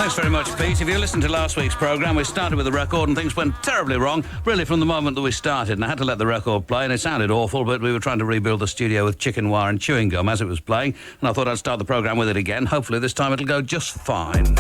Thanks very much, Pete. If you listened to last week's programme, we started with a record and things went terribly wrong, really from the moment that we started. And I had to let the record play, and it sounded awful, but we were trying to rebuild the studio with chicken wire and chewing gum as it was playing, and I thought I'd start the programme with it again. Hopefully this time it'll go just fine.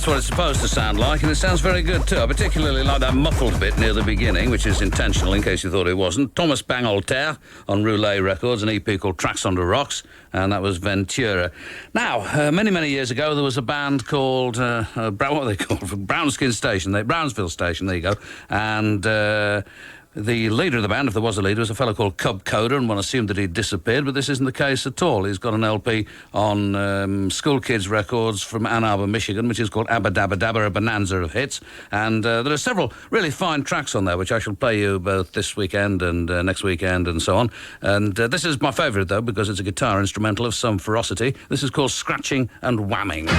what it's supposed to sound like, and it sounds very good too. I particularly like that muffled bit near the beginning, which is intentional in case you thought it wasn't. Thomas Bangalter on Roulette Records, an EP called Tracks on the Rocks, and that was Ventura. Now, many years ago, there was a band called, what are they called? Brownsville Station, there you go, and... the leader of the band, if there was a leader, was a fellow called Cub Coder, and one assumed that he'd disappeared, but this isn't the case at all. He's got an LP on School Kids Records from Ann Arbor, Michigan, which is called Abba Dabba Dabba, a bonanza of hits. And there are several really fine tracks on there, which I shall play you both this weekend and next weekend and so on. And this is my favourite, though, because it's a guitar instrumental of some ferocity. This is called Scratching and Whamming.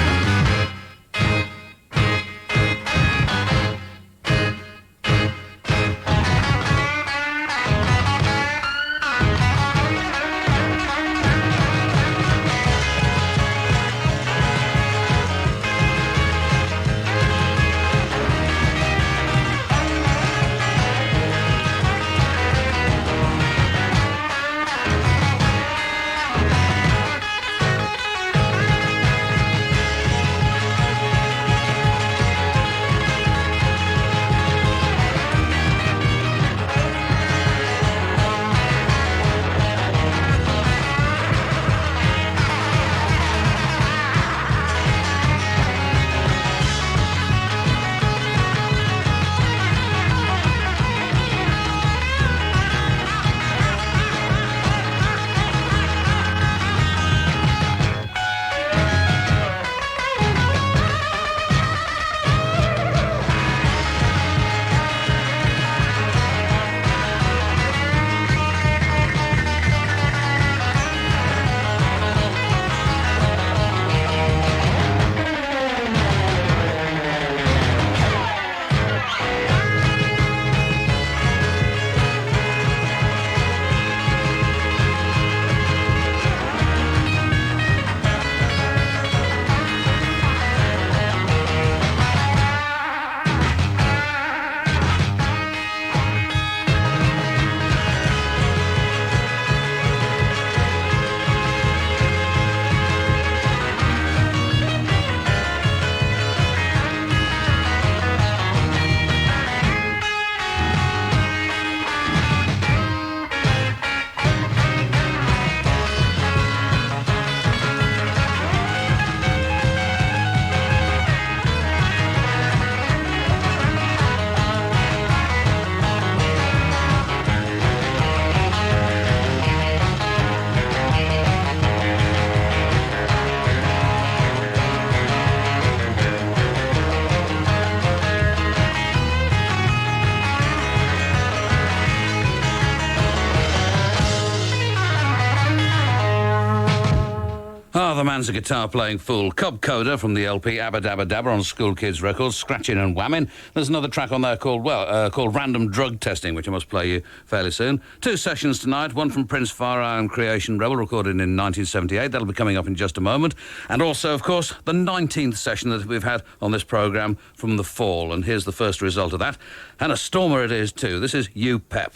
The man's a guitar-playing fool. Cub Coder from the LP Abba Dabba Dabba on School Kids Records, Scratching and Whamming. There's another track on there called Random Drug Testing, which I must play you fairly soon. 2 sessions tonight, one from Prince Farah and Creation Rebel, recorded in 1978. That'll be coming up in just a moment. And also, of course, the 19th session that we've had on this programme from The Fall. And here's the first result of that. And a stormer it is, too. This is You Pep.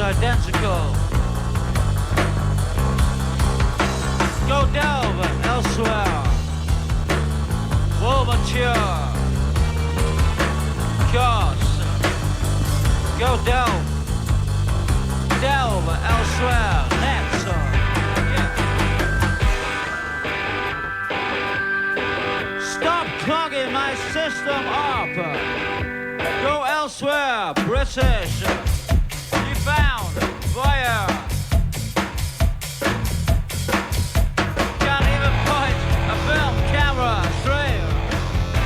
Identical. Go delve elsewhere. More mature. Course. Go delve elsewhere. That's Stop clogging my system up. Go elsewhere, British. Found fire. Can't even point a film camera straight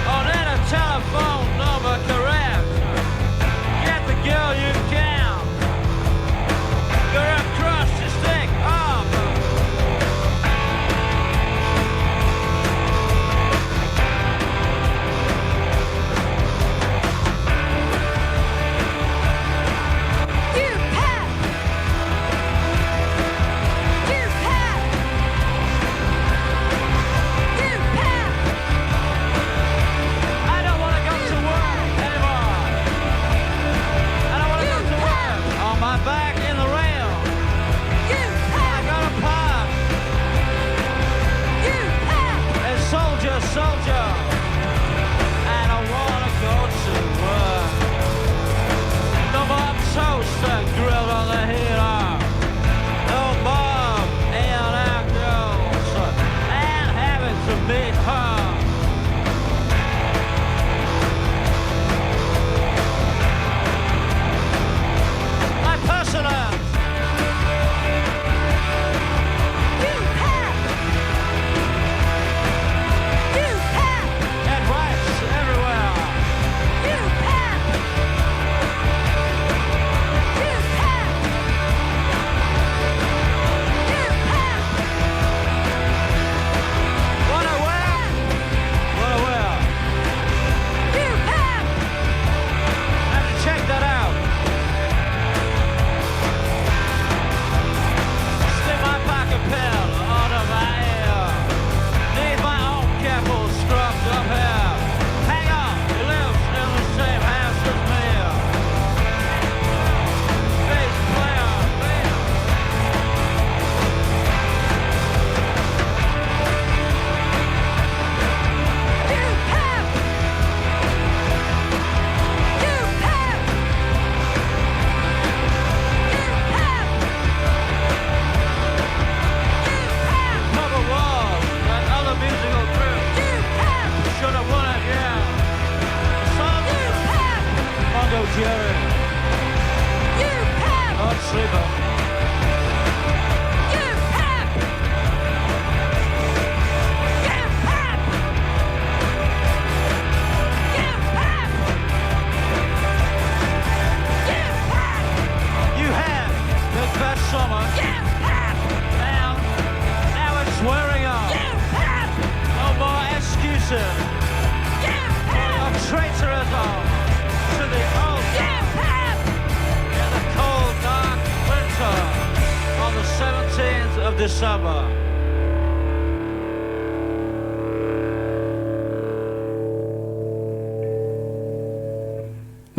on any telephone number correct. Get the girl you can. You're across the stick up. swearing off. No more excuses. For your traitorous oath to the oath in the cold, dark winter on the 17th of December.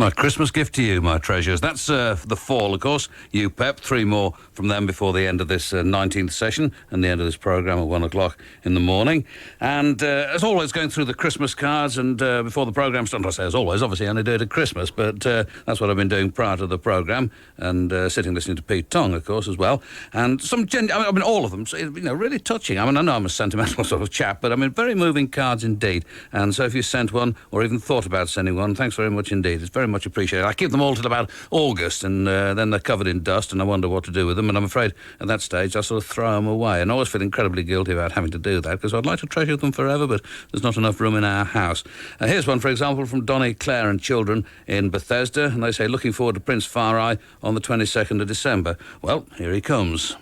My Christmas gift to you, my treasures. That's the fall, of course. You, Pep. 3 more from them before the end of this 19th session and the end of this programme at 1 o'clock in the morning. And as always, going through the Christmas cards and before the programme starts, I say as always, obviously I only do it at Christmas, but that's what I've been doing prior to the programme and sitting listening to Pete Tong, of course, as well. And some, I mean, all of them, really touching. I mean, I know I'm a sentimental sort of chap, but I mean, very moving cards indeed. And so if you sent one or even thought about sending one, thanks very much indeed. It's very much appreciated. I keep them all till about August, and then they're covered in dust, and I wonder what to do with them. And I'm afraid at that stage I sort of throw them away, and I always feel incredibly guilty about having to do that because I'd like to treasure them forever, but there's not enough room in our house. Here's one, for example, from Donnie, Claire, and children in Bethesda, and they say looking forward to Prince Far Eye on the 22nd of December. Well, here he comes.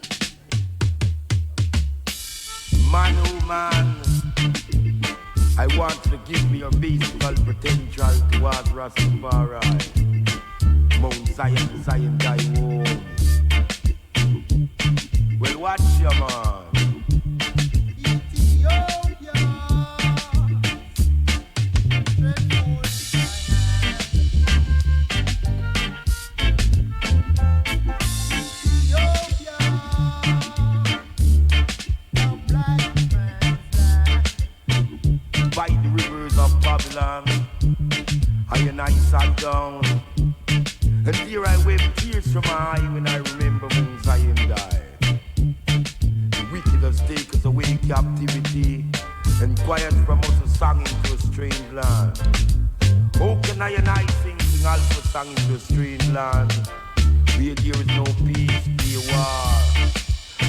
Man, oh man, I want to give me a musical potential towards Rastafari. Mount Zion, Zion, thy home. Well, watch your man. By the rivers of Babylon, I and I sat down, and here I wept tears from my eye when I remember Mount Zion died. The wicked has taken us away captivity, and quiet from us a song into a strange land. How can I and I sing alpha song into a strange land, where there is no peace, be a war?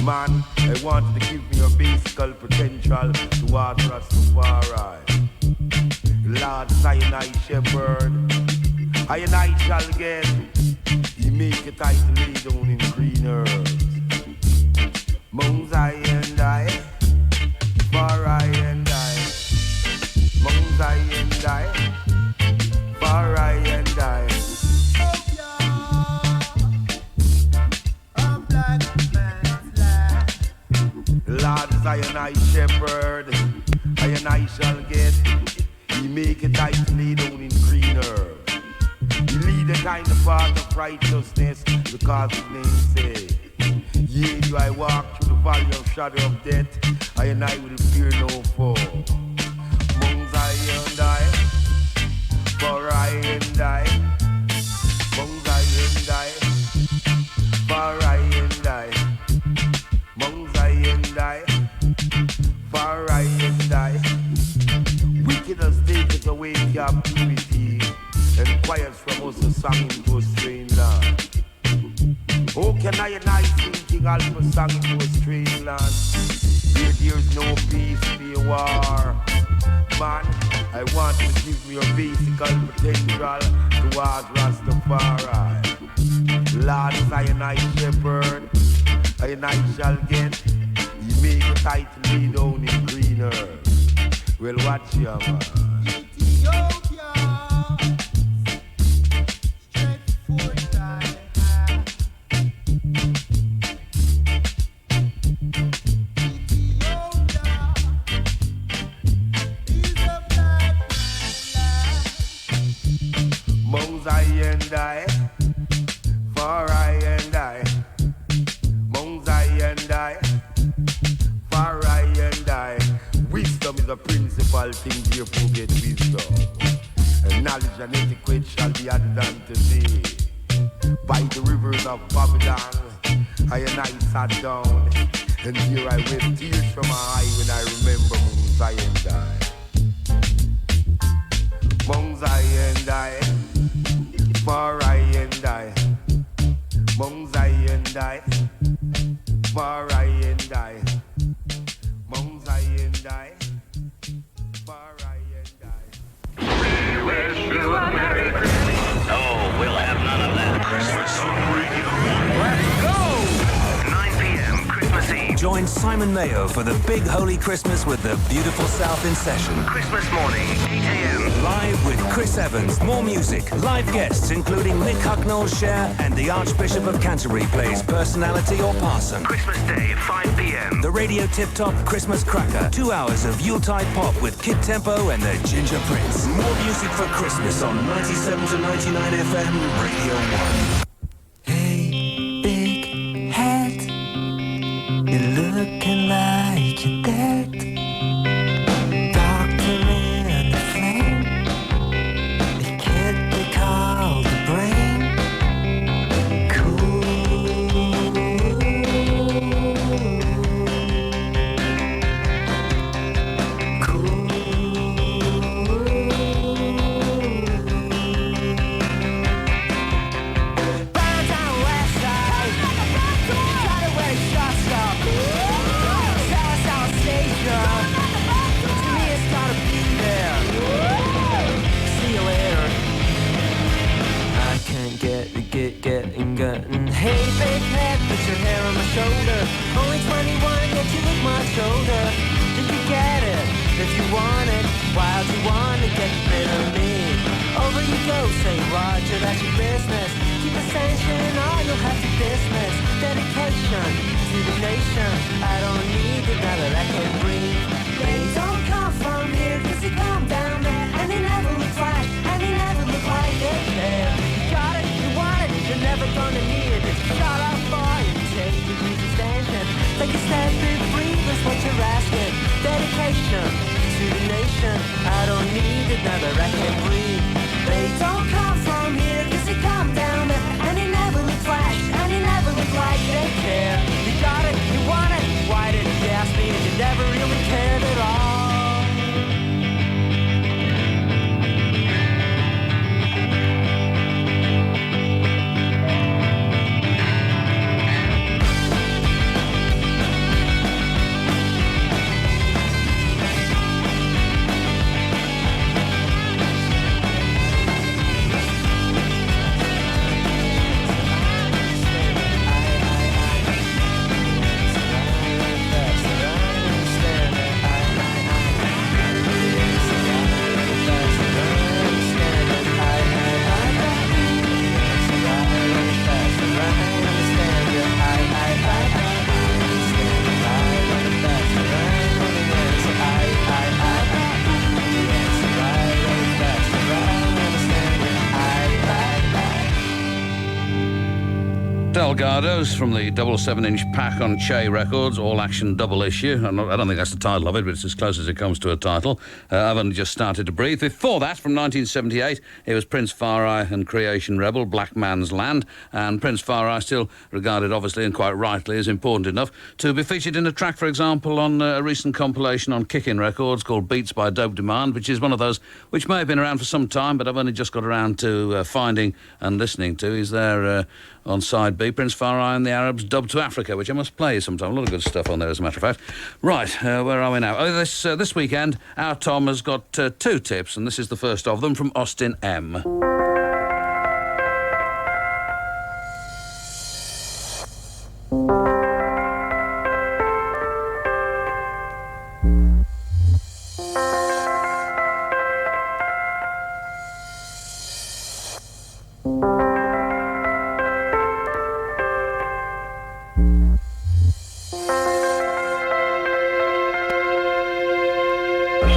Man, I wanted to give me a basical potential towards Rastafari. Lord Zion I shepherd, I and I shall get. He make it I to lay down in green herbs. Mount Zion I, far I and I. Mount Zion I, far I and I. Lord Zion I shepherd, I and I shall get. He make it I to lay down in green herbs. He lead us in the path of righteousness, because his name say, yea, do I walk through the valley of shadow of death, I and I will fear no foe. Mount Zion I, for I and I. Mount Zion I, for I and I. Mount Zion I, for I and I. Wicked has taken away captivity, and quiet from us a song into a strange land. Oh, can I and I sing King Alpha song into a strange land, where there's no peace, be a war? Man, I want to give me a basical potential towards Rastafari. Lord Zion I shepherd, I and I shall get. He make it tight to lay down in green herbs. Well, watch your man. Ethiopia, straight for die. Ethiopia is a black man's land. Mount Zion I, for I and I. Mount Zion I, for I and I. Wisdom is a principal thing, therefore get wisdom. And knowledge and etiquette shall be added unto thee. By the rivers of Babylon, I and I sat down, and here I wept tears from my eye when I remember Mount Zion died. Mount Zion died, for I and I. Mount Zion died, for I and I. Mount Zion died, for I and I. We wish you a Merry Christmas. No, we'll have none of that. Christmas on radio. Let's go! 9 p.m. Christmas Eve. join Simon Mayo for the Big Holy Christmas with the Beautiful South in session. Christmas morning, 8 a.m. Live with Chris Evans, more music, live guests including Mick Hucknall's share, and the Archbishop of Canterbury plays Personality or Parson. Christmas Day, 5 p.m. The Radio Tip Top Christmas Cracker. 2 hours of Yuletide pop with Kid Tempo and the Ginger Prince. More music for Christmas on 97 to 99 FM Radio 1. Hey, big head, you're looking like you're dead. Doctor in the flame, a kid they call the brain. Cool. Getting hey big head, put your hair on my shoulder. Only 21, yet you look much older. Did you get it? If you want it, why'd you want to get rid of me? Over you go, say Roger, that's your business. Keep ascension, all you'll have to dismiss. Dedication to the nation. I don't need it now that I can breathe. They don't come from here, cause they come down there. And they never look flash, and they never look like they care. You got it, you want it, you're never gonna need it. Shut up, boy, and take the Jesus station. Take a step, be free, that's what you're asking. Dedication to the nation. I don't need it now that I can breathe. They don't come from here, cause they come down there. And they never look flash, and they never look like they care. You got it, you want it, why didn't you ask me? And you never really cared at all. Delgados from the double 7-inch pack on Che Records, All Action Double Issue. I don't think that's the title of it, but it's as close as it comes to a title. I've only just started to breathe. Before that, from 1978, it was Prince Far Eye and Creation Rebel, Black Man's Land. And Prince Far Eye still regarded, obviously, and quite rightly, as important enough to be featured in a track, for example, on a recent compilation on Kickin' Records called Beats by Dope Demand, which is one of those which may have been around for some time, but I've only just got around to finding and listening to. He's there on side B, Prince Far Eye and the Arabs, Dubbed to Africa, which I must play sometime. A lot of good stuff on there, as a matter of fact. Right, where are we now? Oh, this weekend, our Tom has got 2 tips, and this is the first of them from Austin M.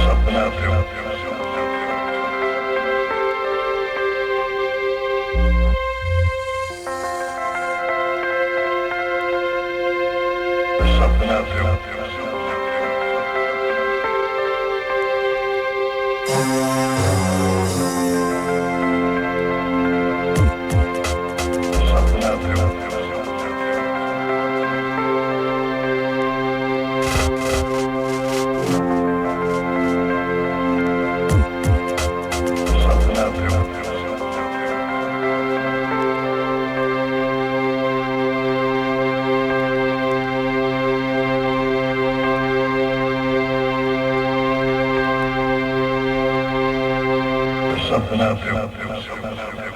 Something out there. Something out there. Something out there. Something out there.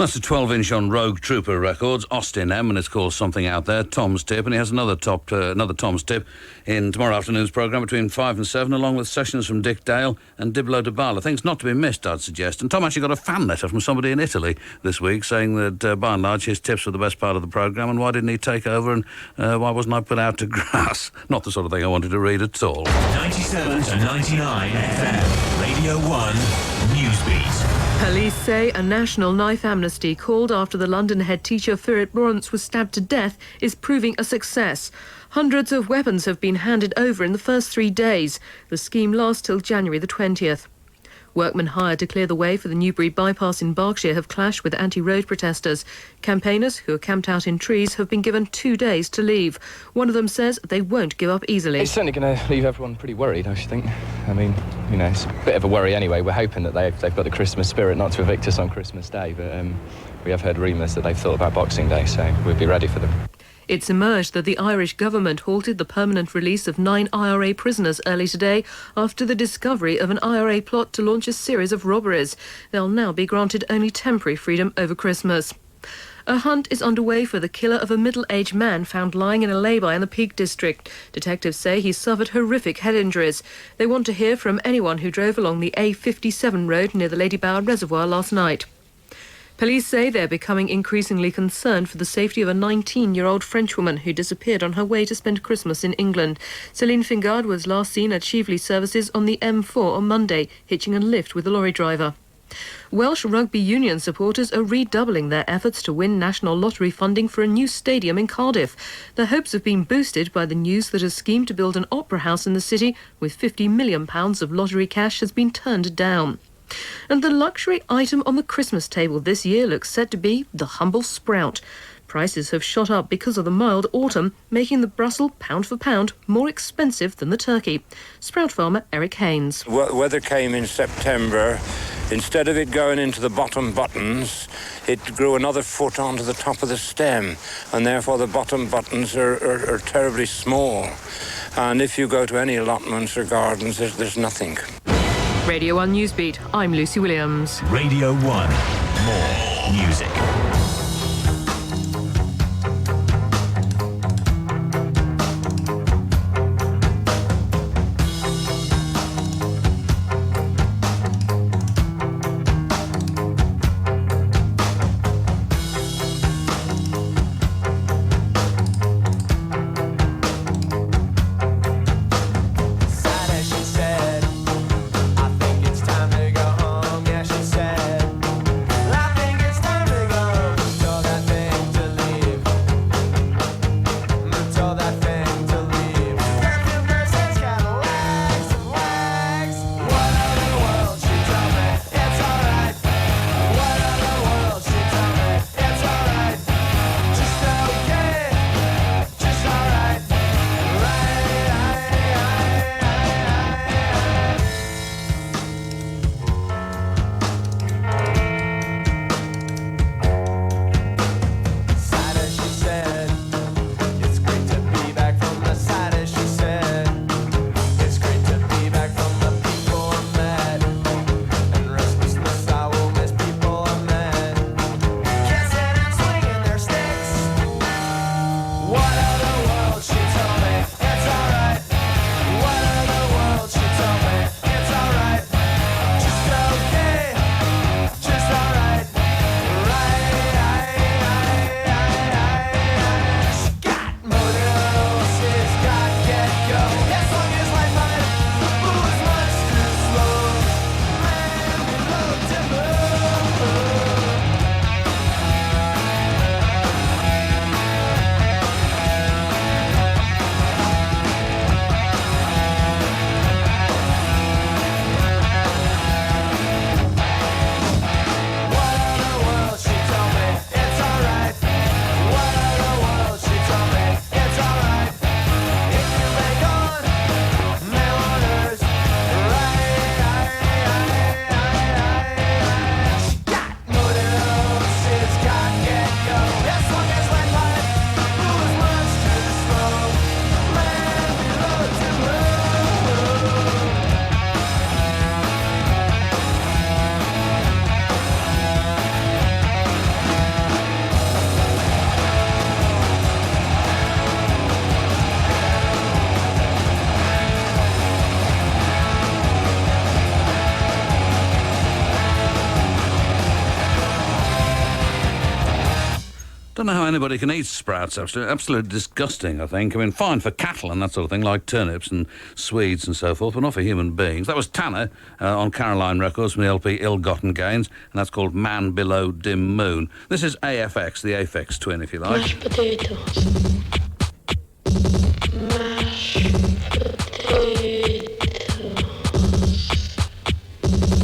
That's a 12-inch on Rogue Trooper Records, Austin M, and it's called Something Out There, Tom's Tip, and he has another Tom's Tip in tomorrow afternoon's programme between 5 and 7, along with sessions from Dick Dale and Diblo Dabala. Things not to be missed, I'd suggest. And Tom actually got a fan letter from somebody in Italy this week saying that, by and large, his tips were the best part of the programme, and why didn't he take over, and why wasn't I put out to grass? Not the sort of thing I wanted to read at all. 97 to 99 FM, Radio 1, Newsbeat. Police say a national knife amnesty called after the London head teacher Philip Lawrence was stabbed to death is proving a success. Hundreds of weapons have been handed over in the first 3 days. The scheme lasts till January the 20th. Workmen hired to clear the way for the Newbury bypass in Berkshire have clashed with anti-road protesters. Campaigners, who are camped out in trees, have been given 2 days to leave. One of them says they won't give up easily. It's certainly going to leave everyone pretty worried, I should think. I mean, you know, it's a bit of a worry anyway. We're hoping that they've got the Christmas spirit not to evict us on Christmas Day, but we have heard rumours that they've thought about Boxing Day, so we'll be ready for them. It's emerged that the Irish government halted the permanent release of 9 IRA prisoners early today after the discovery of an IRA plot to launch a series of robberies. They'll now be granted only temporary freedom over Christmas. A hunt is underway for the killer of a middle-aged man found lying in a lay-by in the Peak District. Detectives say he suffered horrific head injuries. They want to hear from anyone who drove along the A57 road near the Lady Bower Reservoir last night. Police say they're becoming increasingly concerned for the safety of a 19-year-old Frenchwoman who disappeared on her way to spend Christmas in England. Celine Fingard was last seen at Chieveley services on the M4 on Monday, hitching a lift with a lorry driver. Welsh Rugby Union supporters are redoubling their efforts to win national lottery funding for a new stadium in Cardiff. Their hopes have been boosted by the news that a scheme to build an opera house in the city with £50 million of lottery cash has been turned down. And the luxury item on the Christmas table this year looks set to be the humble sprout. Prices have shot up because of the mild autumn, making the Brussels pound for pound more expensive than the turkey. Sprout farmer Eric Haynes. Weather came in September. Instead of it going into the bottom buttons, it grew another foot onto the top of the stem, and therefore the bottom buttons are terribly small. And if you go to any allotments or gardens, there's nothing. Radio 1 Newsbeat, I'm Lucy Williams. Radio 1, more music. I think it's time to go home, yeah, she said. I think it's time to go don't know how anybody can eat sprouts. Absolutely disgusting, I think. I mean, fine for cattle and that sort of thing, like turnips and Swedes and so forth, but not for human beings. That was Tanner on Caroline Records from the LP Ill-Gotten Gains, and that's called Man Below Dim Moon. This is AFX, the Aphex Twin, if you like. Mashed potatoes.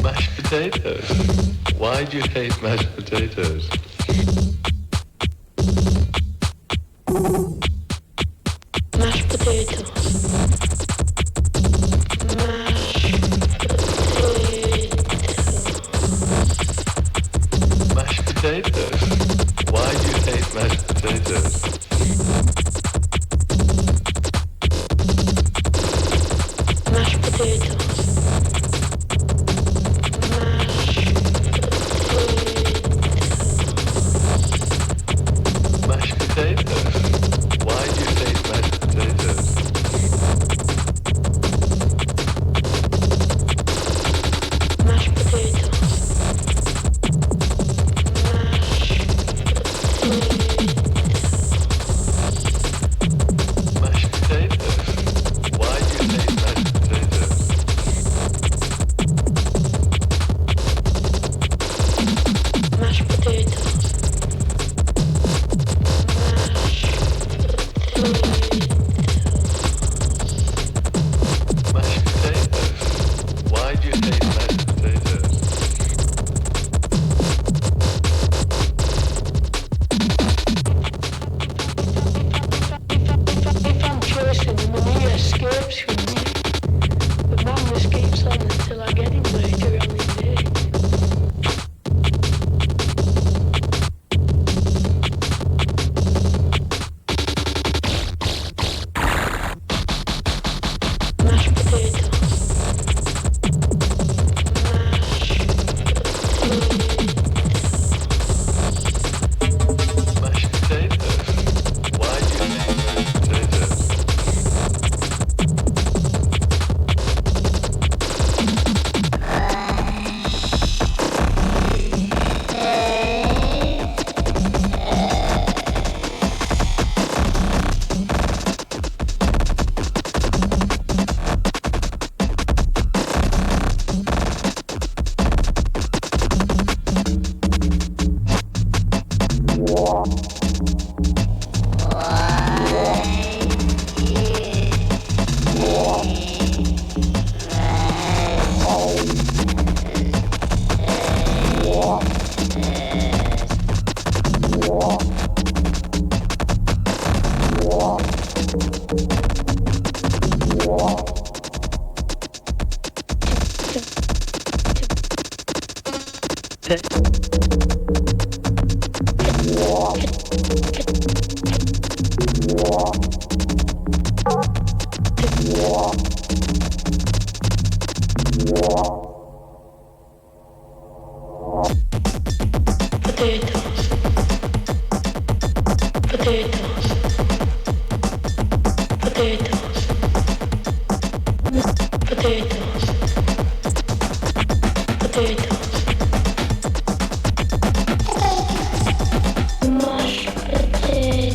Mashed potatoes? Why do you hate mashed potatoes? Mashed potatoes. Mashed potatoes? Why do you hate mashed potatoes? Mashed potatoes. Mashed potatoes? Why do you hate mashed potatoes? Mashed potatoes. Mashed potatoes? Why do you hate mashed potatoes? Mashed potatoes. Mashed potatoes? Why do you hate mashed potatoes? If I'm chasing him and he escapes from me, the madness keeps on until I get him later on in the day. Mashed potatoes. Mashed potatoes? Why do you hate mashed potatoes? Potatoes. Potatoes. Potatoes. Potatoes. Potatoes. Mashed potatoes.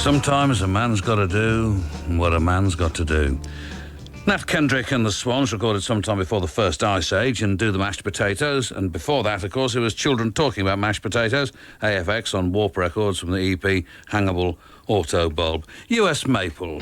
Sometimes a man's got to do what a man's got to do. Nat Kendrick and the Swans recorded sometime before the first Ice Age and Do the Mashed Potatoes, and before that, of course, it was Children Talking About Mashed Potatoes, AFX on Warp Records from the EP Hangable Auto Bulb. US Maple.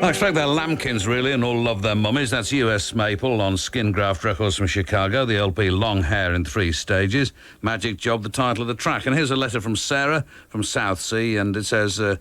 I expect they're lambkins, really, and all love their mummies. That's US Maple on Skingraft Records from Chicago. The LP Long Hair in 3 stages. Magic Job, the title of the track. And here's a letter from Sarah from Southsea, and it says, here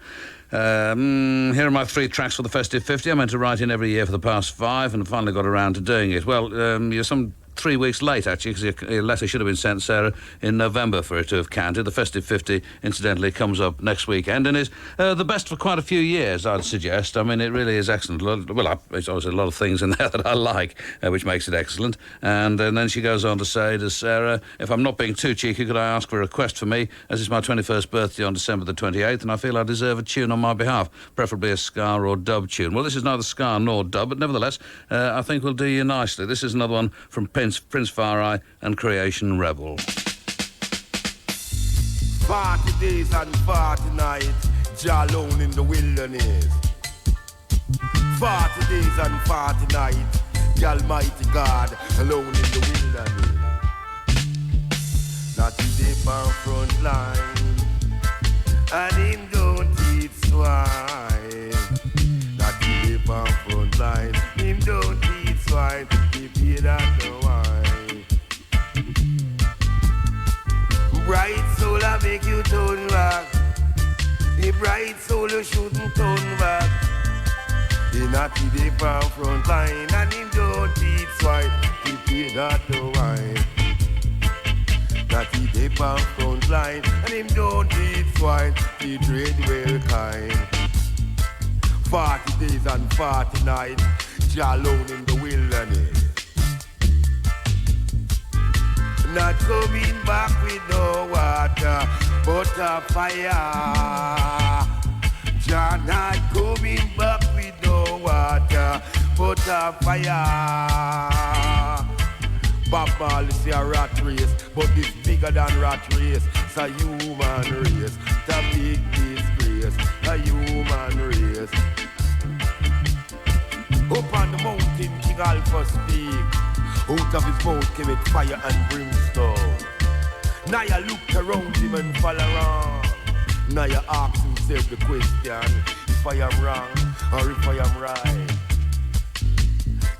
are my 3 tracks for the Festive 50. I meant to write in every year for the past 5 and finally got around to doing it. Well, you're some 3 weeks late, actually, because your letter should have been sent, Sarah, in November for it to have counted. The Festive 50, incidentally, comes up next weekend and is the best for quite a few years, I'd suggest. I mean, it really is excellent. Well, there's always a lot of things in there that I like, which makes it excellent. And then she goes on to say to Sarah, if I'm not being too cheeky, could I ask for a request for me, as it's my 21st birthday on December the 28th, and I feel I deserve a tune on my behalf, preferably a ska or dub tune. Well, this is neither ska nor dub, but nevertheless, I think we'll do you nicely. This is another one from Prince Far Eye and Creation Rebel. 40 days and 40 nights, Jah alone in the wilderness. 40 days and 40 nights, the Almighty God alone in the wilderness. Not today on front line, and him don't eat swine. Not today on front line, him don't eat swine. He pay that no wine. Bright soul I make you turn back. The bright soul you shouldn't turn back. He not today from front line, and him don't eat swine. He pay that no wine. Not today from front line, and him don't eat swine. He trade well kind. 40 days and 40 nights, Jah alone in the wilderness. Not coming back with no water, but a fire. Jah not coming back with no water, but a fire. Bob Marley say a rat race, but it's bigger than rat race. It's a human race, it's a big disgrace. A human Alpha speak. Out of his mouth came it fire and brimstone. Now you looked around him and fall around. Now you ask himself the question, if I am wrong or if I am right.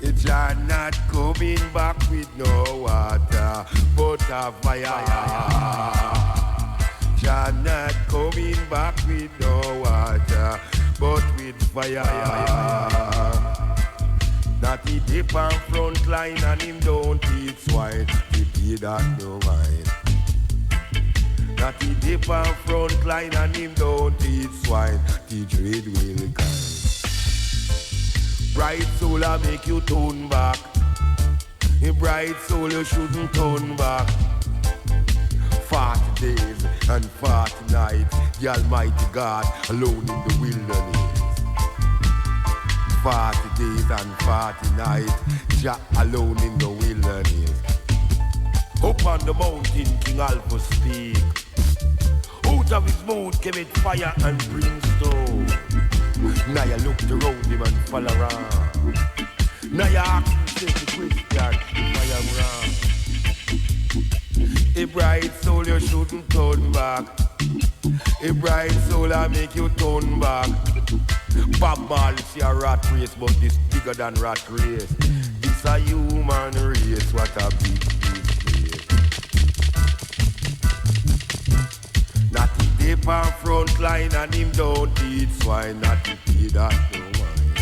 It's not coming back with no water, but a fire. Jah not coming back with no water, but with fire. That he dip on front line and him don't eat swine. He pay that no mind. That he dip on front line and him don't eat swine. The trade will come. Bright soul I make you turn back. A bright soul you shouldn't turn back. 40 days and 40 nights, the Almighty God alone in the wilderness. 40 days and 40 nights, Jah alone in the wilderness. Up on the mountain, King Alpha speak. Out of his mouth came it fire and brimstone. Now you looked around him and fall around. Now you ask himself the question, if I am wrong. A bright soul you shouldn't turn back. A bright soul I make you turn back. Bob Marley see a rat race, but this bigger than rat race. This a human race, what a big race. Not he dip on front line and him don't eat swine. Not he pay that no mind.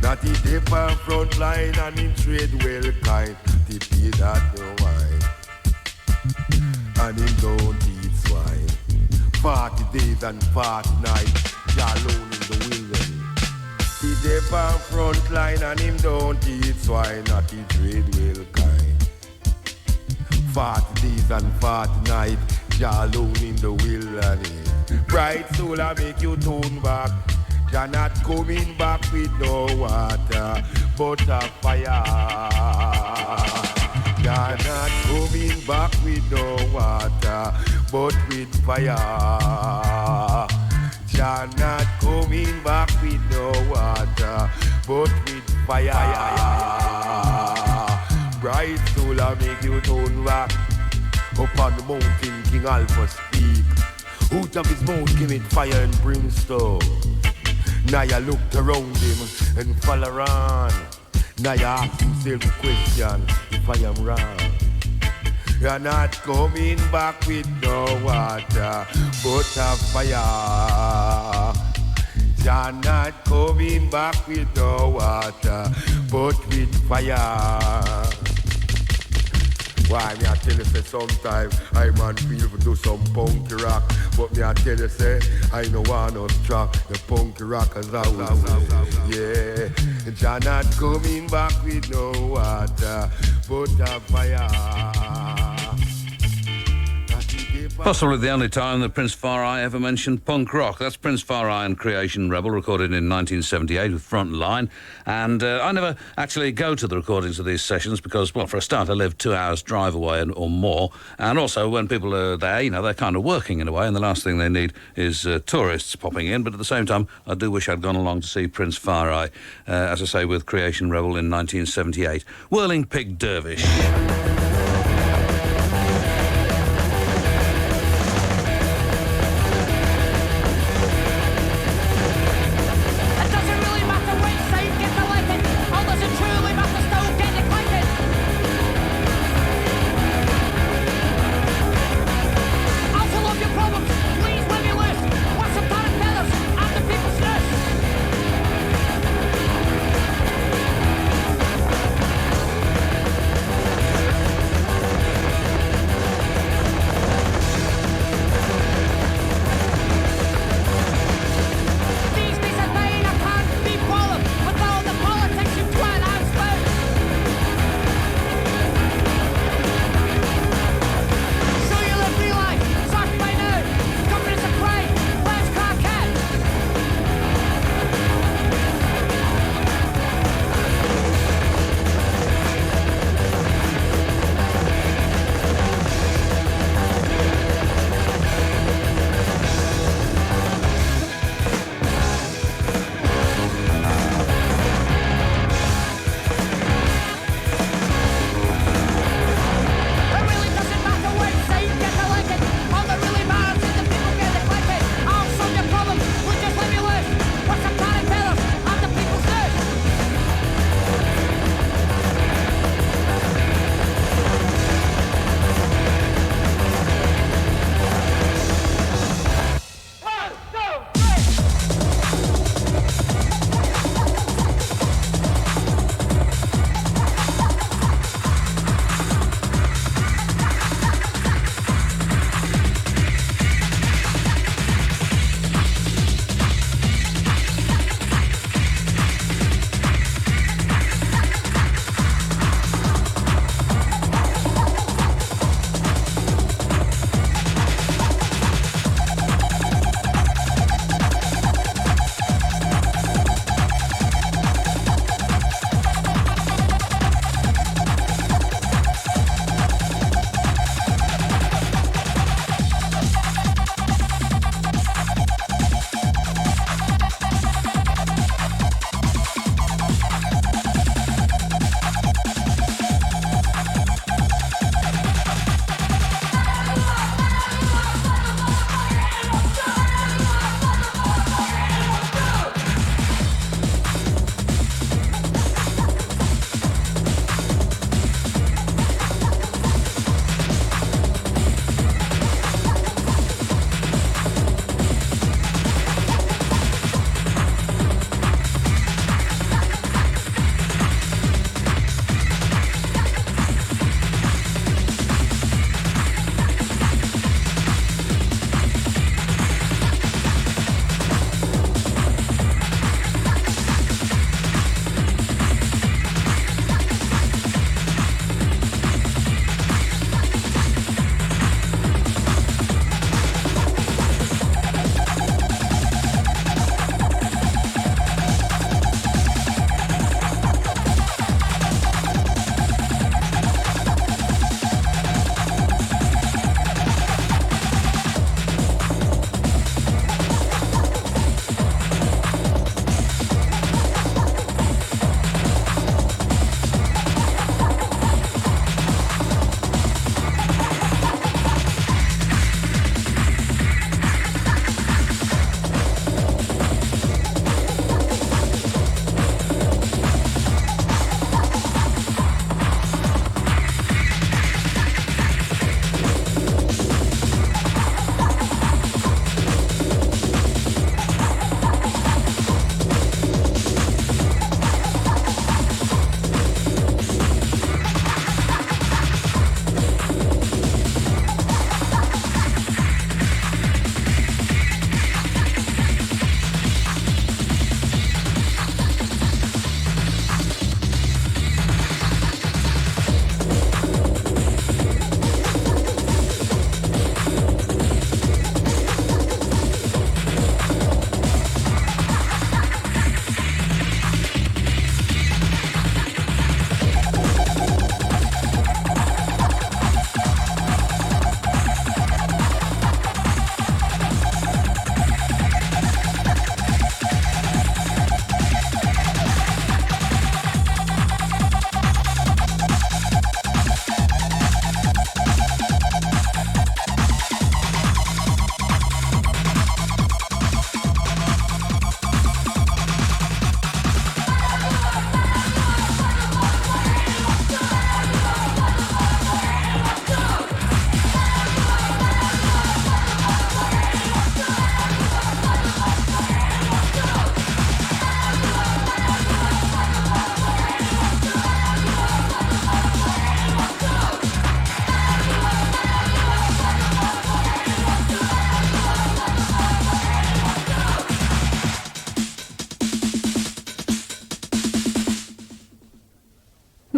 Not he dip on front line and him trade well kind. He pay that no mind. And him don't eat swine. 40 days and 40 nights, Jah alone in the wilderness. He dip on front line and him don't eat swine. Not he trade well kind. 40 days and 40 nights, Jah alone in the wilderness. Bright soul I make you turn back. Jah not coming back with no water, but a fire. Jah not coming back with no water, but with fire. Jah not coming back with no water, but with fire. Bright soul I make you turn back. Up on the mountain, King Alpha speak. Out of his mouth came it fire and brimstone. Now you looked around him and fall around. Now you ask himself the question, if I am wrong. You're not coming back with no water, but a fire. You're not coming back with no water, but with fire. Why me I tell you say sometime I man feel to do some punky rock, but me I tell you say I no want no track the punky rockers out. Yeah, Jah not coming back with no water, but a fire. Possibly the only time that Prince Far I ever mentioned punk rock. That's Prince Far I and Creation Rebel, recorded in 1978 with Frontline. And I never actually go to the recordings of these sessions because, well, for a start, I live 2 hours drive away or more. And also, when people are there, you know, they're kind of working in a way, and the last thing they need is tourists popping in. But at the same time, I do wish I'd gone along to see Prince Far I, as I say, with Creation Rebel in 1978. Whirling Pig Dervish.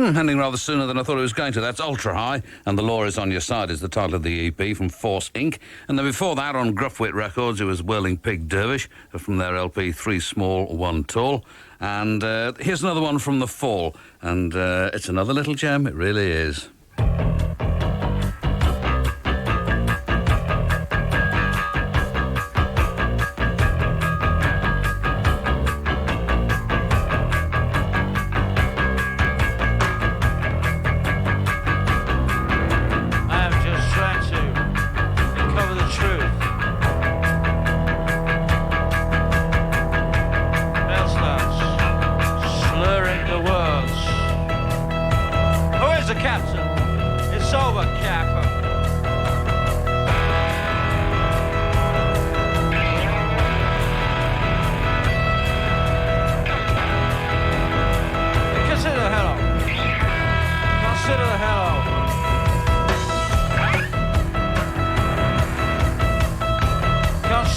Ending rather sooner than I thought it was going to. That's Ultra High, and The Law Is On Your Side is the title of the EP from Force Inc. And then before that, on Gruffwit Records, it was Whirling Pig Dervish from their LP 3 Small, 1 Tall. And here's another one from The Fall, and it's another little gem, it really is.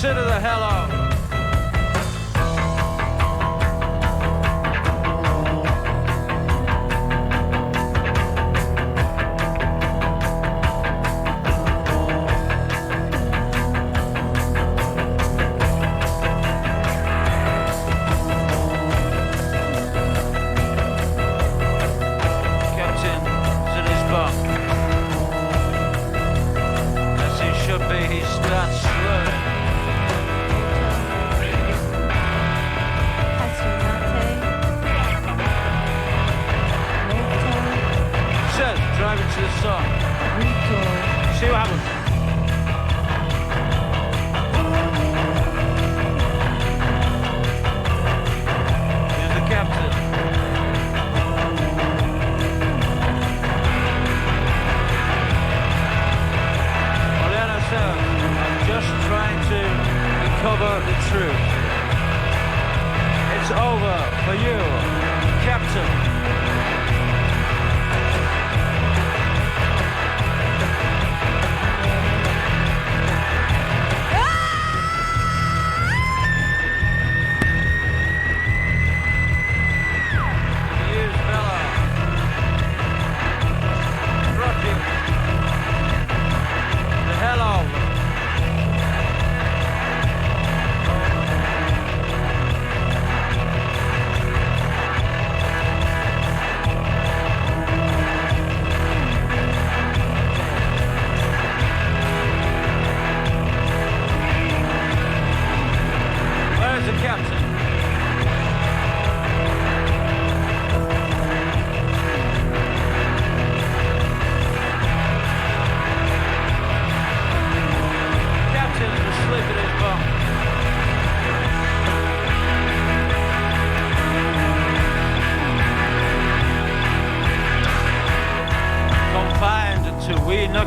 Consider the hello. Captain's in his bunk. As he should be, he starts slurring. Driving to the sun. See what happens. Here's the captain. Oleana says, I'm just trying to recover the truth. It's over for you, Captain.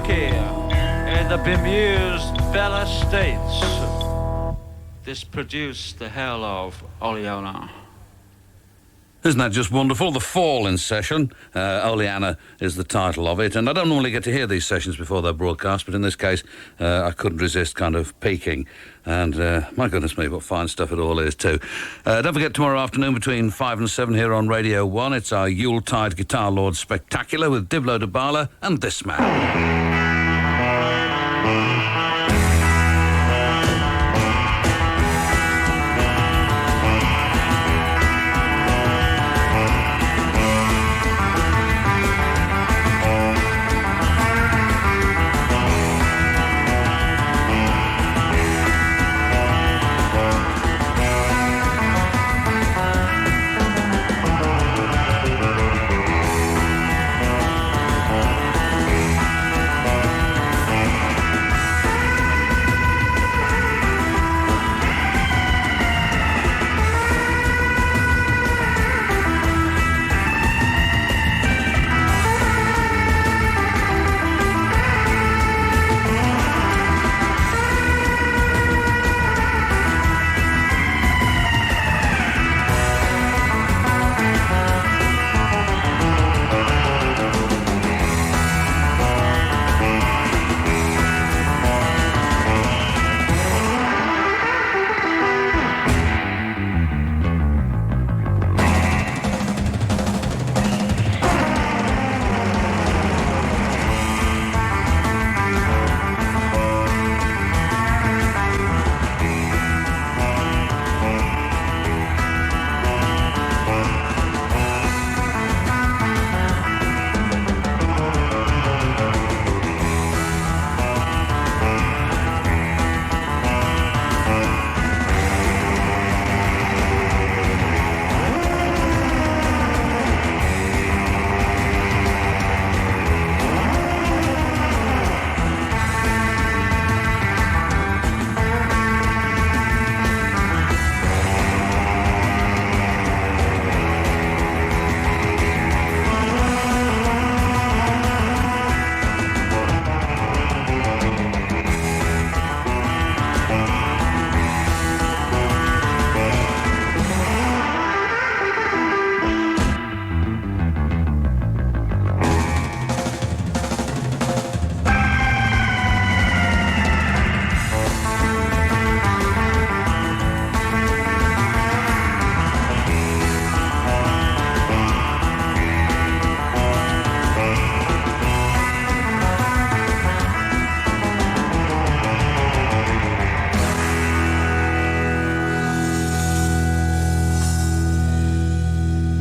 In the bemused Bella States, this produced the hell of Oleana. Isn't that just wonderful? The Fall in session. Oleana is the title of it. And I don't normally get to hear these sessions before they're broadcast, but in this case, I couldn't resist kind of peeking. And my goodness me, what fine stuff it all is too. Don't forget, tomorrow afternoon between 5 and 7 here on Radio 1, it's our Yuletide Guitar Lord Spectacular with Diblo Dubala and this man.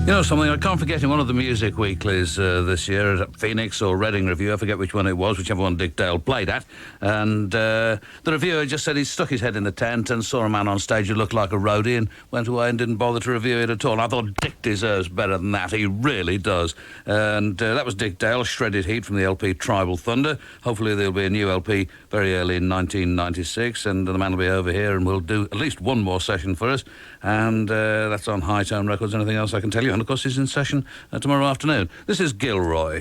You know something, I can't forget in one of the music weeklies this year at Phoenix or Reading Review, I forget which one it was, whichever one Dick Dale played at, and the reviewer just said he stuck his head in the tent and saw a man on stage who looked like a roadie and went away and didn't bother to review it at all. And I thought Dick deserves better than that, he really does. And that was Dick Dale, Shredded Heat from the LP Tribal Thunder. Hopefully there'll be a new LP very early in 1996, and the man will be over here and we'll do at least one more session for us, and that's on High Tone Records. Anything else I can tell you? And of course he's in session tomorrow afternoon. This is Gilroy.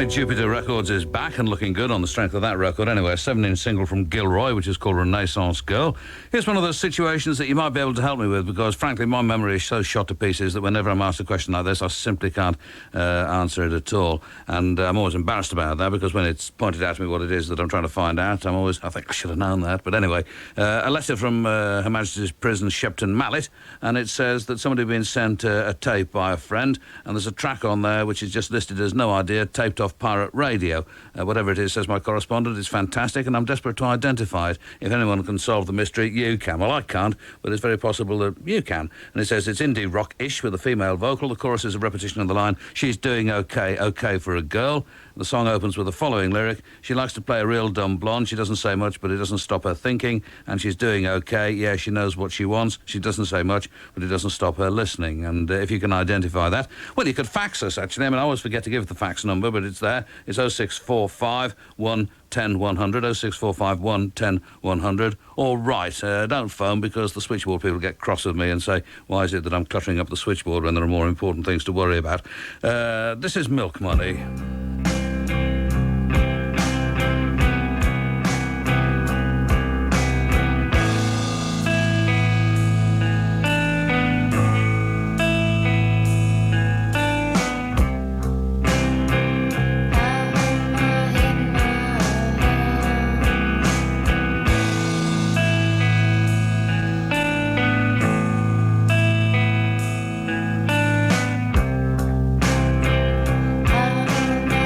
Jupiter Records is back and looking good on the strength of that record. Anyway, a 7-inch single from Gilroy, which is called Renaissance Girl. Here's one of those situations that you might be able to help me with, because frankly my memory is so shot to pieces that whenever I'm asked a question like this I simply can't answer it at all, and I'm always embarrassed about that, because when it's pointed out to me what it is that I'm trying to find out, I think I should have known that. But anyway, a letter from Her Majesty's Prison Shepton Mallet, and it says that somebody had been sent a tape by a friend, and there's a track on there which is just listed as No Idea, taped off pirate radio. Whatever it is, says my correspondent, it's fantastic and I'm desperate to identify it. If anyone can solve the mystery, you can. Well, I can't, but it's very possible that you can. And it says it's indie rock-ish with a female vocal. The chorus is a repetition of the line, she's doing okay, okay for a girl. The song opens with the following lyric, she likes to play a real dumb blonde, she doesn't say much but it doesn't stop her thinking, and she's doing okay, yeah, she knows what she wants, she doesn't say much but it doesn't stop her listening. And if you can identify that, well, you could fax us actually. I always forget to give the fax number, but it's there. It's 0645 110 100, 0645 110 100, or write. Don't phone, because the switchboard people get cross with me and say, why is it that I'm cluttering up the switchboard when there are more important things to worry about? This is Milk Money. I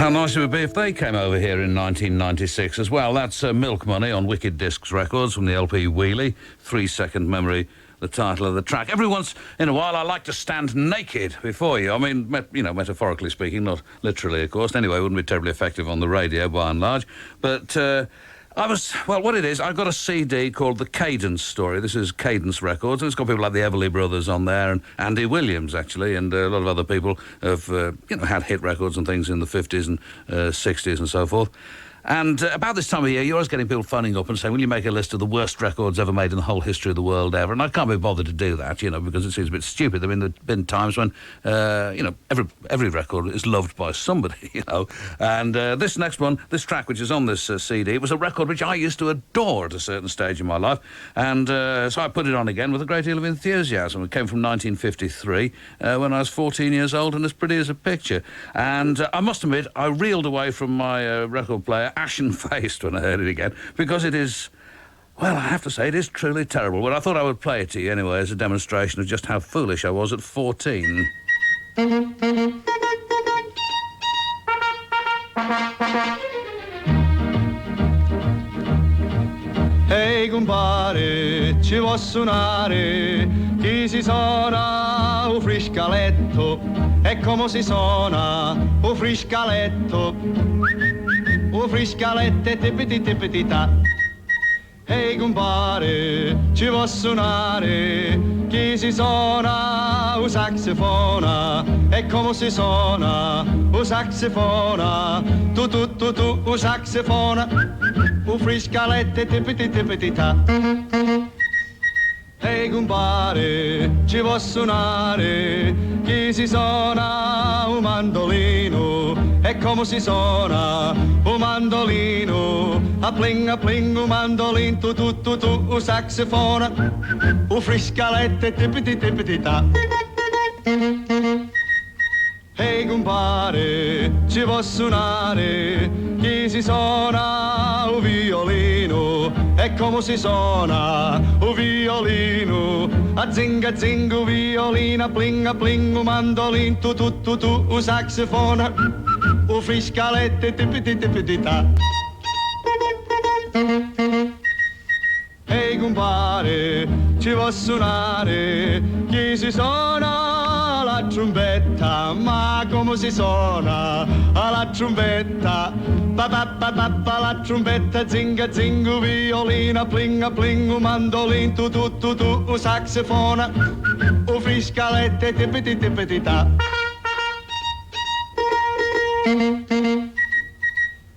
How nice it would be if they came over here in 1996 as well. That's Milk Money on Wicked Discs Records from the LP Wheelie. 3-second memory, the title of the track. Every once in a while, I like to stand naked before you. I mean, metaphorically speaking, not literally, of course. Anyway, it wouldn't be terribly effective on the radio, by and large. But what it is, I've got a CD called The Cadence Story. This is Cadence Records, and it's got people like the Everly Brothers on there, and Andy Williams, actually, and a lot of other people have, had hit records and things in the 50s and 60s and so forth. And about this time of year, you're always getting people phoning up and saying, will you make a list of the worst records ever made in the whole history of the world ever? And I can't be bothered to do that, because it seems a bit stupid. I mean, there have been times when, every record is loved by somebody, And this next one, this track which is on this CD, was a record which I used to adore at a certain stage in my life. And so I put it on again with a great deal of enthusiasm. It came from 1953, when I was 14 years old and as pretty as a picture. And I must admit, I reeled away from my record player ashen-faced when I heard it again, because it is, well, I have to say, it is truly terrible. But I thought I would play it to you anyway as a demonstration of just how foolish I was at 14. Ehi compare, ci vuoi suonare? Chi si suona un friscaletto? E come si suona un friscaletto? Un friscaletto tipiti tipiti ta. Ehi compare, ci vuoi suonare? Chi si suona un saxofona? E come si suona un saxofona? Tu un saxofona. Un friscaletto tipiti tipiti ta. Ehi compare, ci vuoi suonare? Chi si suona un mandolino? E come si suona un mandolino? A pling un mandolino, tu un saxofona. Un friscaletto tipiti tipiti ta. Ehi compare, ci vuoi suonare? Chi si suona un violino? E come si suona un violino? A zinga un violino, a pling un mandolino, tu un saxofona. Un friscaletto tipiti tipiti ta. Ehi compare, ci vuoi suonare? Chi si suona la trombetta? Ma come si suona la trombetta? Pa la trombetta, zinga violina, pling un mandolin, tu un saxofona. Un friscaletto tipiti tipiti ta.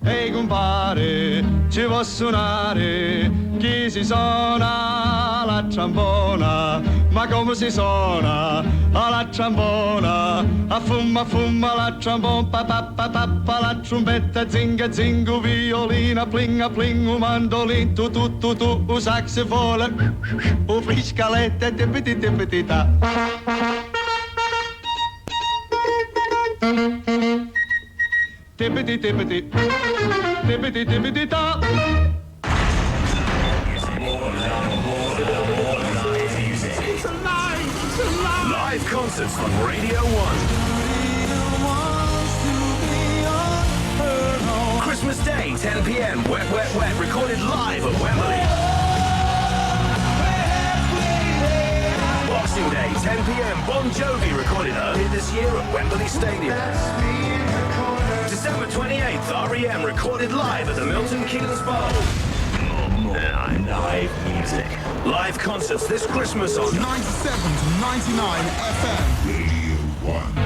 Ehi compare, ci vuoi suonare? Chi si suona la trombona? Ma come si suona la trombona? A fumma la trombona, pa la trombetta, zinga violina, pling un mandolin, tu un saxofona. Un friscaletto tipiti tipiti ta. Tippity tippity, tippity tippity ta. It's alive! Live concerts on Radio 1. Christmas Day, 10 p.m. Wet, Wet, Wet, recorded live at Wembley. Boxing Day, 10 p.m. Bon Jovi, recorded earlier this year at Wembley Stadium. December 28th, R.E.M. recorded live at the Milton Keynes Bowl. Live music. Live concerts this Christmas on 97 to 99 FM. Radio 1.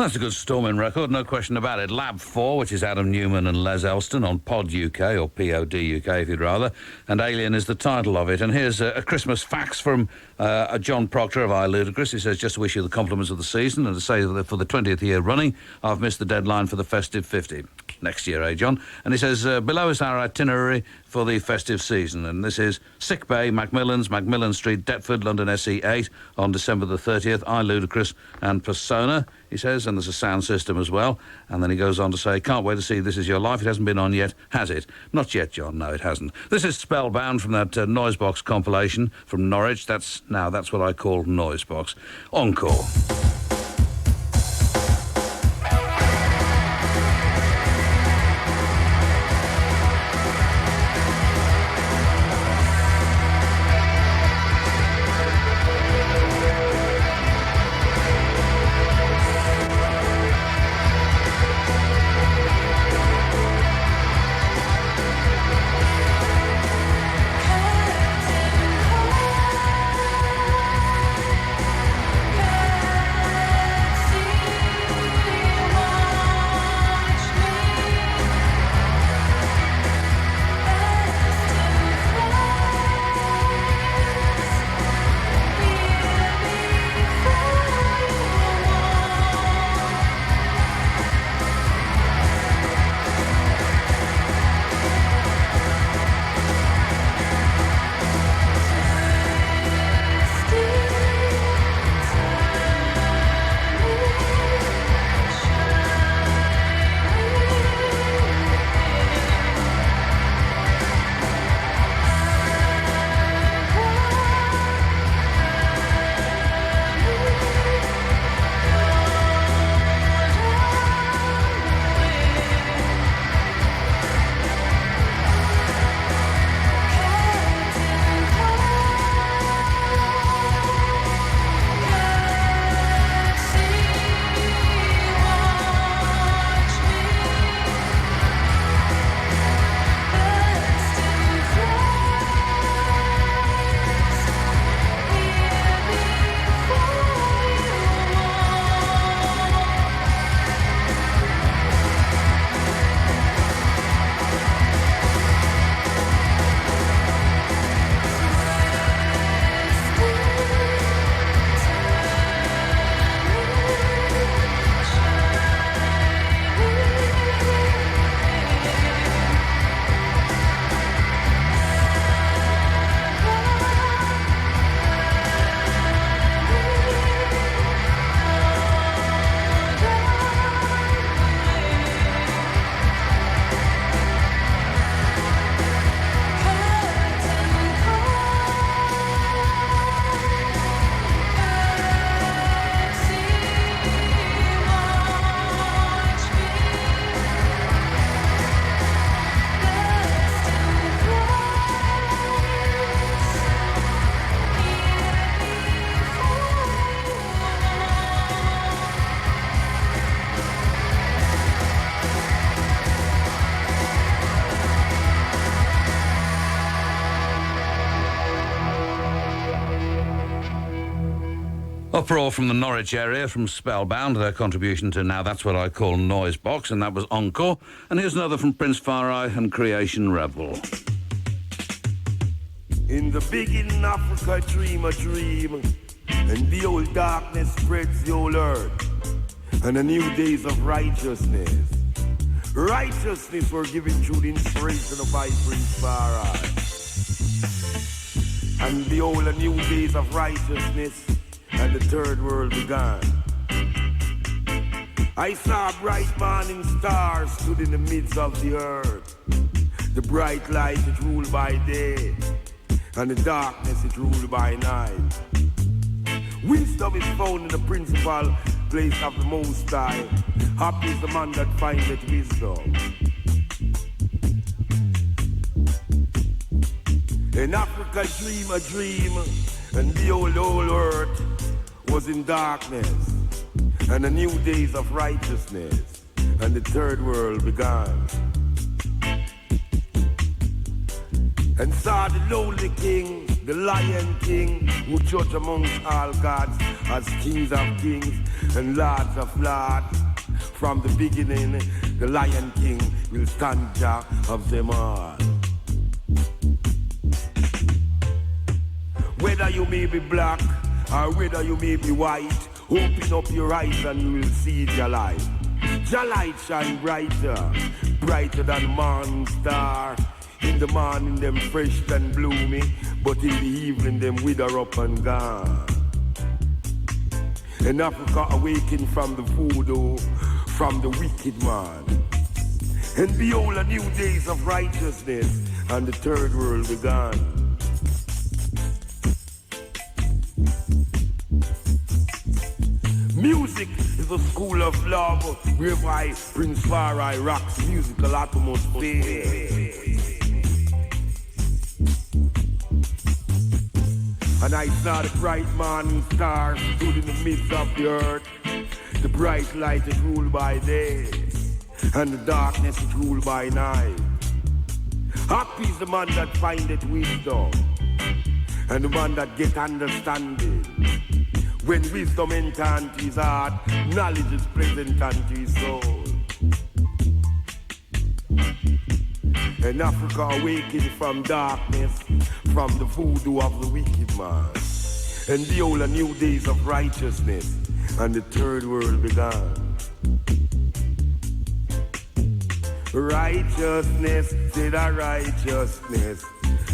That's a good Storming record, no question about it. Lab 4, which is Adam Newman and Les Elston on Pod UK, or POD UK if you'd rather, and Alien is the title of it. And here's a Christmas fax from John Proctor of iLudicrous. He says, just to wish you the compliments of the season and to say that for the 20th year running, I've missed the deadline for the festive 50. Next year, eh, John? And he says, below is our itinerary for the festive season, and this is Sick Bay, Macmillan's, Macmillan Street, Deptford, London SE8 on December the 30th, iLudicrous and Persona, he says, and there's a sound system as well. And then he goes on to say, can't wait to see This Is Your Life. It hasn't been on yet, has it? Not yet, John, no, it hasn't. This is Spellbound from that Noisebox compilation from Norwich. That's what I call Noisebox. Encore. Uproar from the Norwich area, from Spellbound, their contribution to Now That's What I Call Noisebox, and that was Encore. And here's another from Prince Farai and Creation Rebel. In the beginning, Africa dream a dream, and the old darkness spreads the old earth, and the new days of righteousness. Righteousness were given through the inspiration of I, Prince Farai. And behold, the new days of righteousness and the third world began. I saw bright morning stars stood in the midst of the earth. The bright light it ruled by day, and the darkness it ruled by night. Wisdom is found in the principal place of the Most High. Happy is the man that findeth wisdom. In Africa dream a dream, and the old earth was in darkness, and the new days of righteousness, and the third world began. And saw the lonely king the Lion King, who judge amongst all gods as kings of kings and lords of lords. From the beginning, the Lion King will stand Jah of them all. Whether you may be black or whether you may be white, open up your eyes and you will see Jah light. Jah light shine brighter, brighter than morning star. In the morning them fresh and bloomy, but in the evening them wither up and gone. And Africa awaken from the voodoo, from the wicked man. And behold, a new days of righteousness, and the third world began. Music is a school of love, whereby Prince Farai rocks musical atmosphere. And I saw the bright morning star stood in the midst of the earth. The bright light is ruled by day, and the darkness is ruled by night. Happy is the man that findeth wisdom, and the man that get understanding. When wisdom enters into his heart, knowledge is present unto his soul. And Africa awakened from darkness, from the voodoo of the wicked man. And behold, a new days of righteousness, and the third world began. Righteousness, did a righteousness.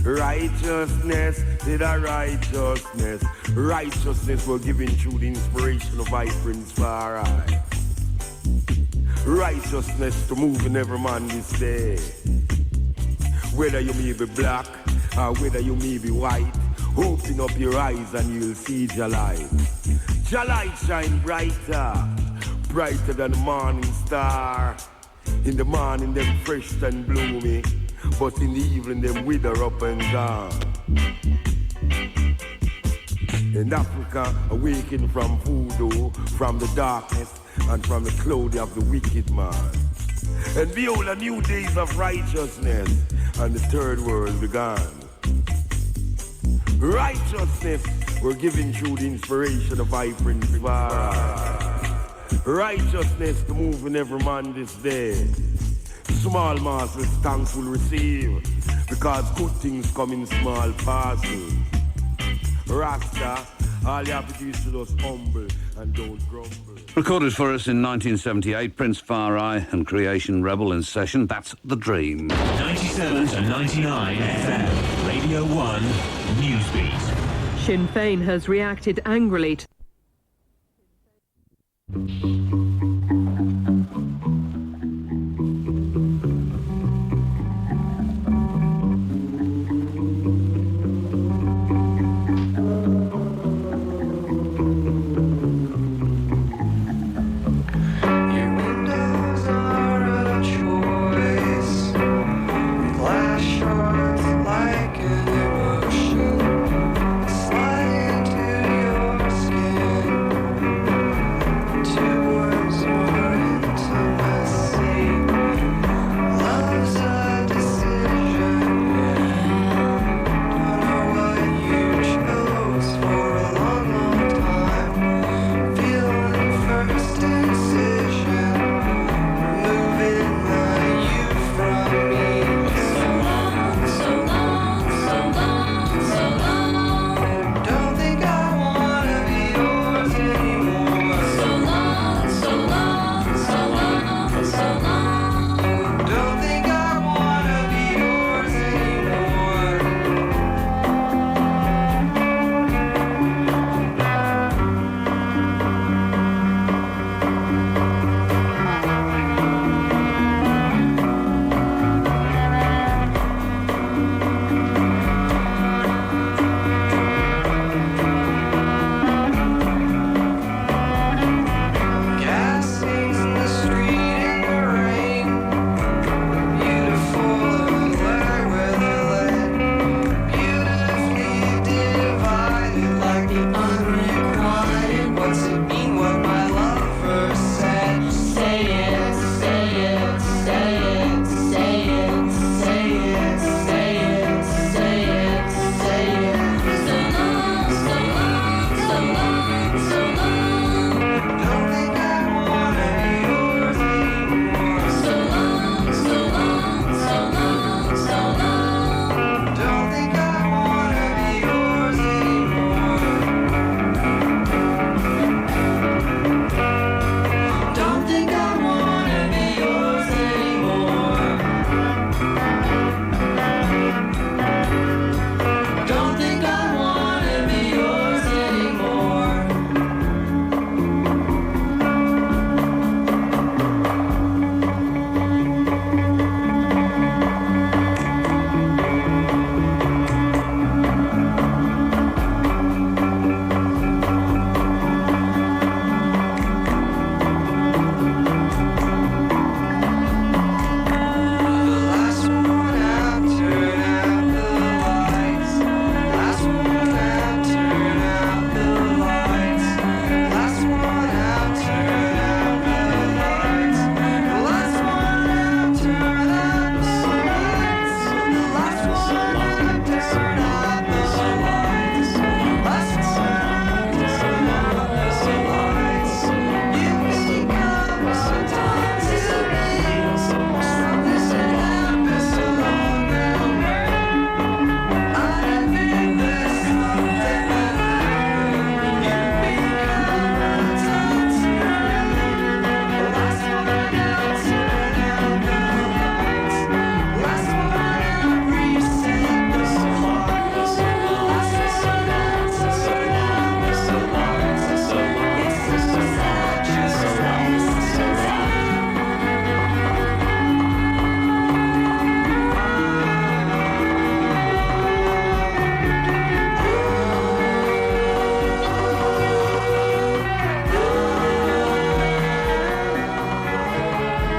Righteousness, did a righteousness. Righteousness were given through the inspiration of Prince Farai. Righteousness to move in every man this day. Whether you may be black or whether you may be white, open up your eyes and you'll see Jah light. Jah light shine brighter, brighter than the morning star. In the morning them fresh and bloomy, but in the evening them wither up and gone. In Africa awaken from voodoo, from the darkness and from the cloud of the wicked man. And behold, a new days of righteousness, and the third world began. Righteousness were given through the inspiration of Prince Farai. Righteousness to move in every man this day. Small masses thankful receive, because good things come in small parcels. Rasta, all you have to do is to just humble and don't grumble. Recorded for us in 1978, Prince Farai and Creation Rebel in session. That's The Dream. 97 to 99 FM, Radio 1, Newsbeat. Sinn Féin has reacted angrily to Slide into your skin.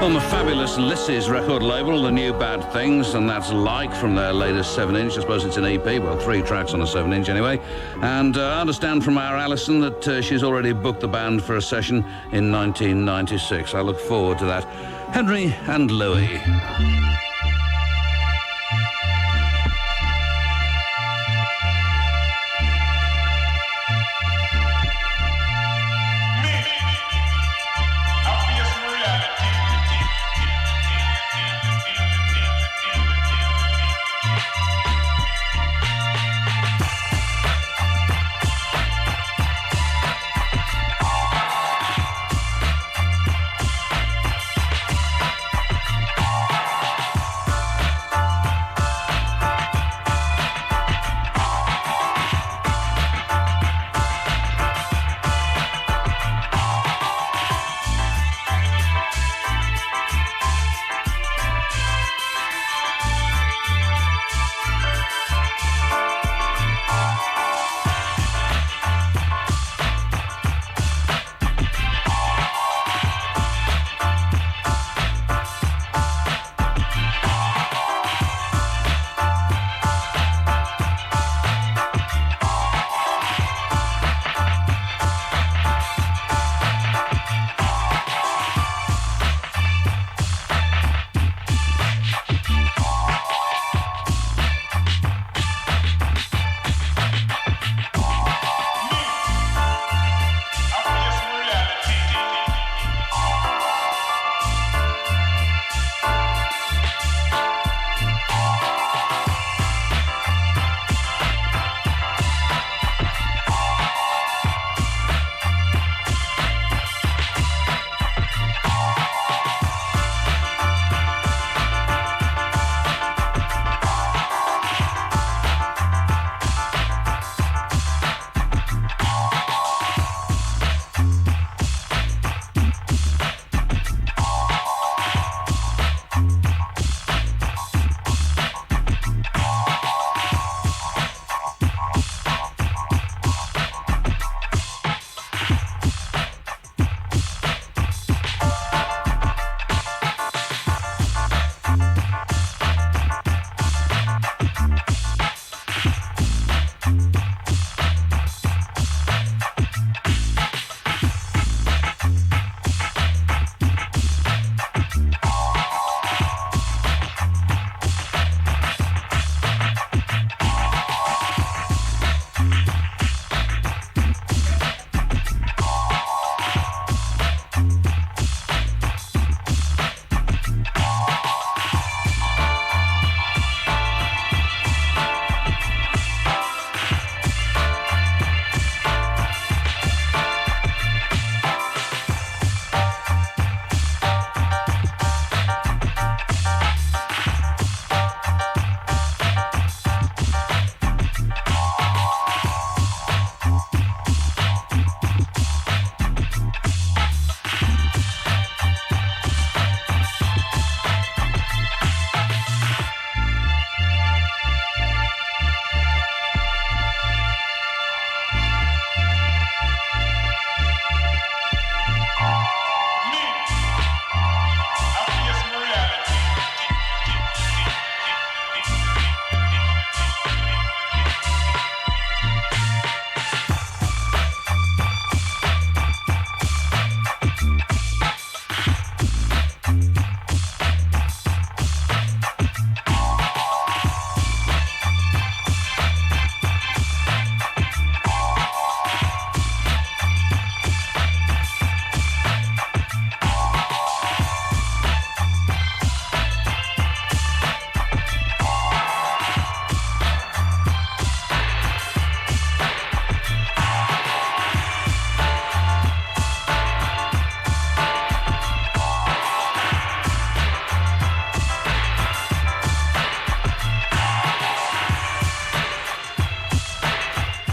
On the fabulous Lissy's record label, The New Bad Things, and that's Like from their latest 7-inch. I suppose it's an EP, well, 3 tracks on a 7-inch anyway. And I understand from our Alison that she's already booked the band for a session in 1996. I look forward to that. Henry and Louis.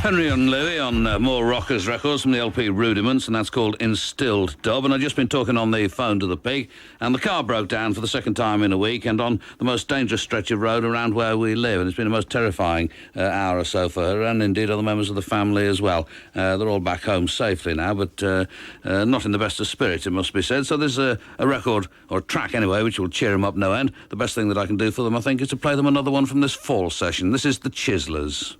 Henry and Louie on more Rockers records from the LP Rudiments, and that's called Instilled Dub. And I've just been talking on the phone to the pig, and the car broke down for the second time in a week, and on the most dangerous stretch of road around where we live. And it's been the most terrifying hour or so for her, and indeed other members of the family as well. They're all back home safely now, but not in the best of spirits, it must be said. So there's a record, or a track anyway, which will cheer them up no end. The best thing that I can do for them, I think, is to play them another one from this fall session. This is the Chislers.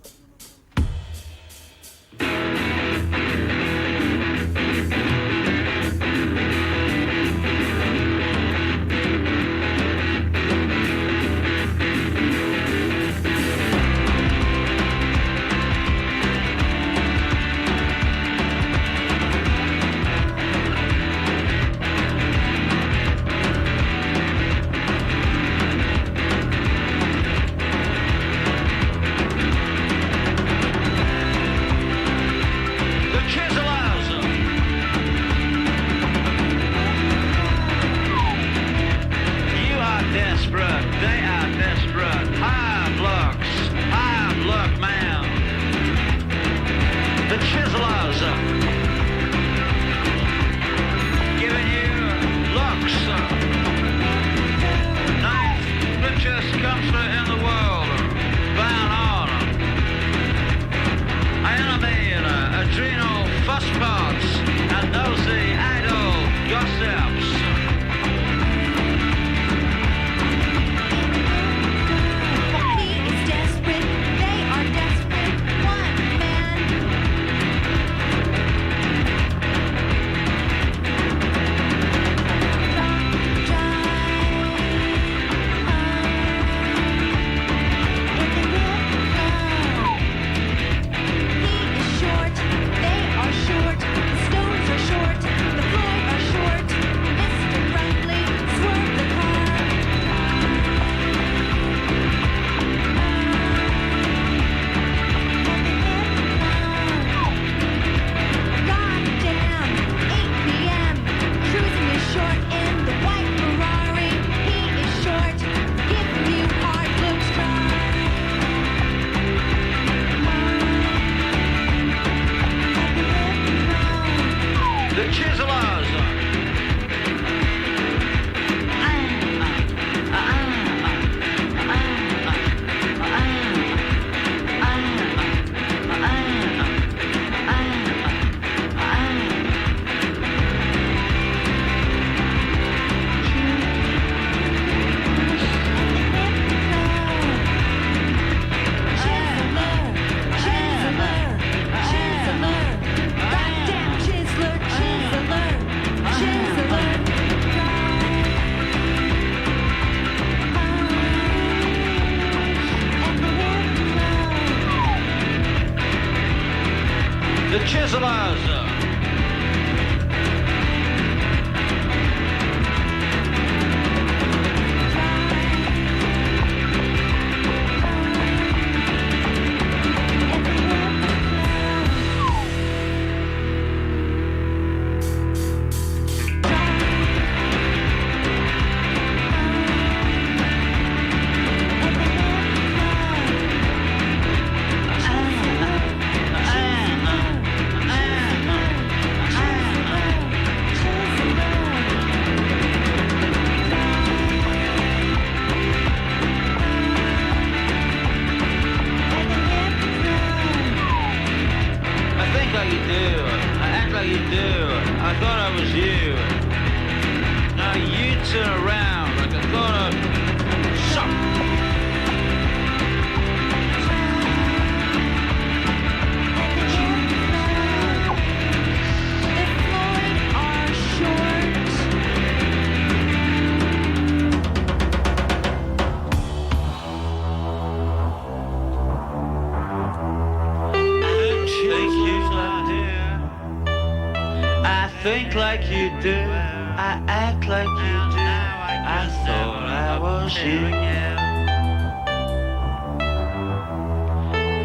Think like you do, I act like you do. I thought I was you.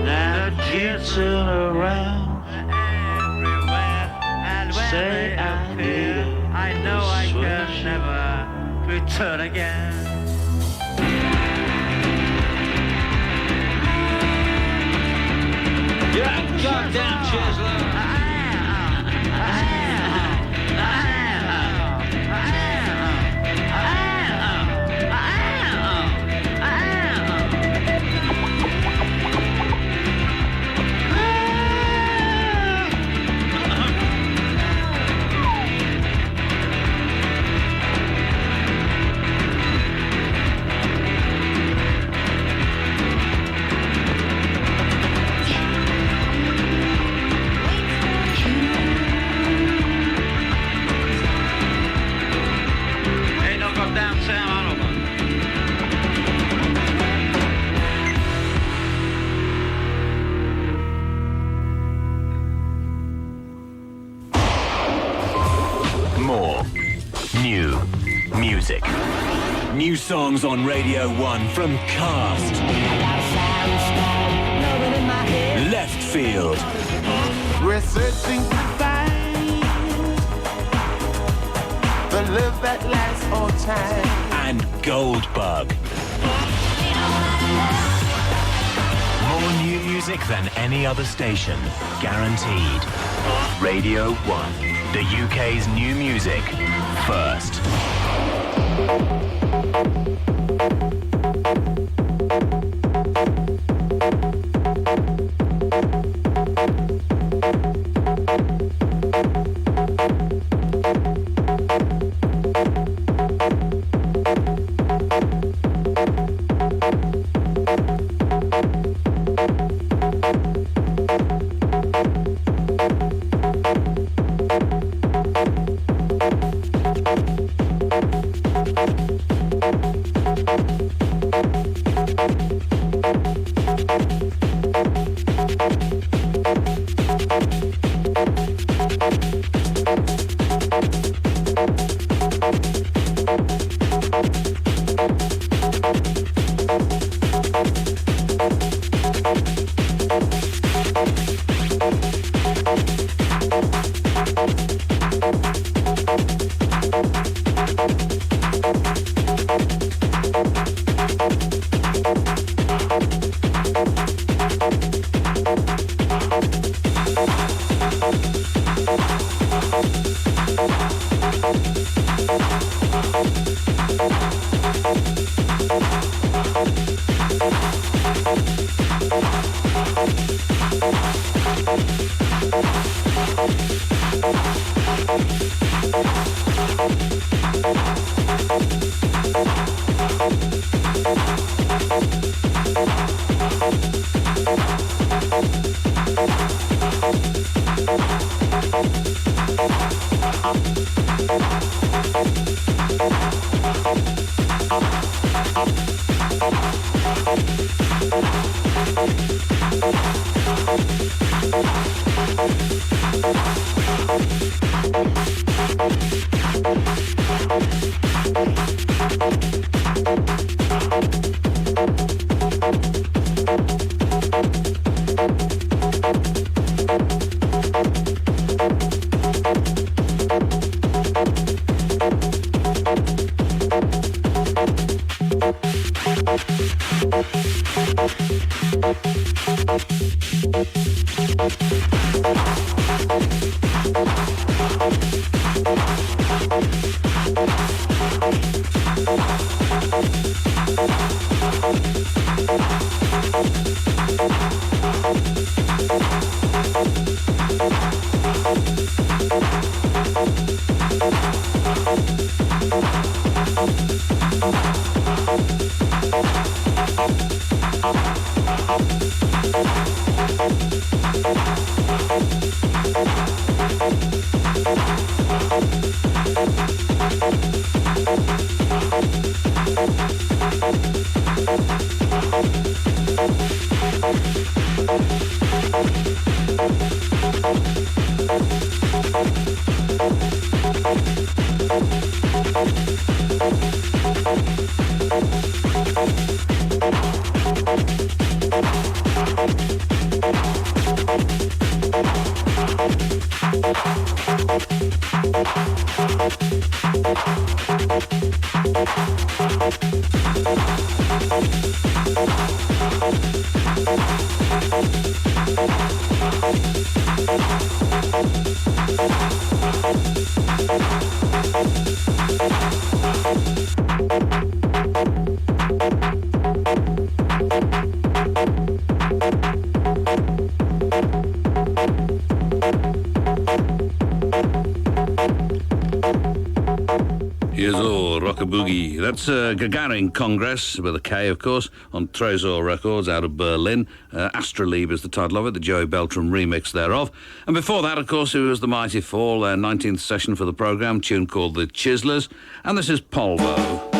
Now you turn around, and say I'm here. I know I can never return again. Yeah. goddamn Chisler. More new music. New songs on Radio 1 from Cast. Left Field. We're searching to find the love that lasts all time. And Goldbug. More new music than any other station. Guaranteed. Radio 1. The UK's new music. First. Boogie. That's Gagarin Congress, with a K, of course, on Tresor Records out of Berlin. Astroliebe is the title of it, the Joey Beltram remix thereof. And before that, of course, it was the Mighty Fall, their 19th session for the programme, tune called The Chislers. And this is Polvo.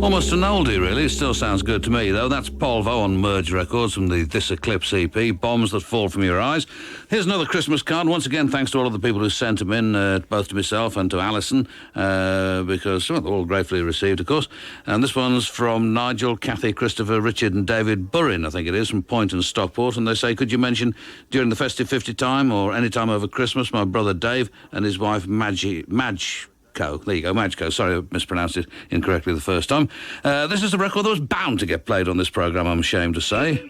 Almost an oldie, really. It still sounds good to me, though. That's Paul Vo on Merge Records from the This Eclipse EP, Bombs That Fall From Your Eyes. Here's another Christmas card. Once again, thanks to all of the people who sent them in, both to myself and to Alison, because they're all gratefully received, of course. And this one's from Nigel, Kathy, Christopher, Richard and David Burrin, I think it is, from Point and Stockport. And they say, could you mention during the festive 50 time or any time over Christmas, my brother Dave and his wife Madge. There you go, Majco. Sorry, I mispronounced it incorrectly the first time. This is a record that was bound to get played on this programme, I'm ashamed to say.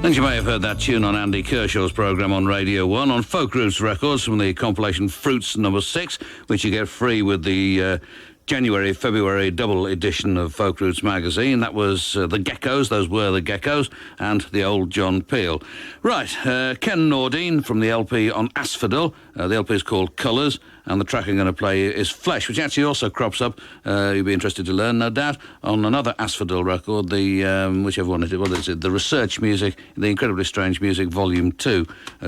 And you may have heard that tune on Andy Kershaw's programme on Radio 1 on Folk Roots Records from the compilation Fruits No. 6, which you get free with the January-February double edition of Folk Roots magazine. That was the Geckos, those were the Geckos, and the old John Peel. Right, Ken Nordine from the LP on Asphodel. The LP is called Colours, and the track I'm going to play is Flesh, which actually also crops up, you'll be interested to learn, no doubt, on another Asphodel record, the whichever one it is, what is it, the Research Music, the Incredibly Strange Music Volume 2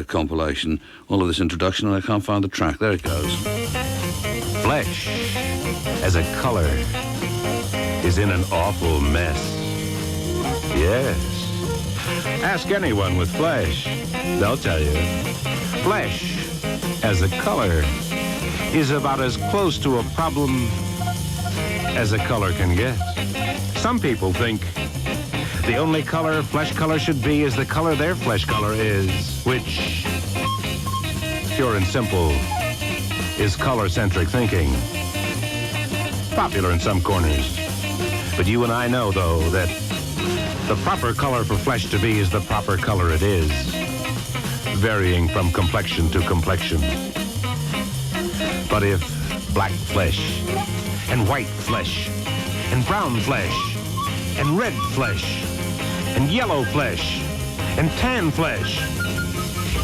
compilation. All of this introduction, and I can't find the track. There it goes. Flesh as a color. is in an awful mess. Yes. Ask anyone with flesh. They'll tell you. Flesh, as a color, is about as close to a problem as a color can get. Some people think the only color flesh color should be is the color their flesh color is, which, pure and simple, is color-centric thinking. Popular in some corners. But you and I know, though, that the proper color for flesh to be is the proper color it is, varying from complexion to complexion. But if black flesh, and white flesh, and brown flesh, and red flesh, and yellow flesh, and tan flesh,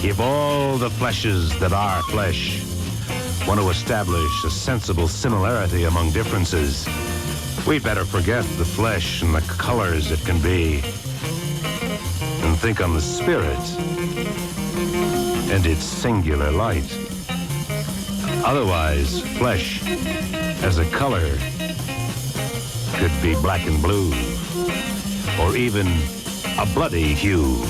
if all the fleshes that are flesh want to establish a sensible similarity among differences, we'd better forget the flesh and the colors it can be and think on the spirit and its singular light. Otherwise, flesh as a color could be black and blue, or even a bloody hue.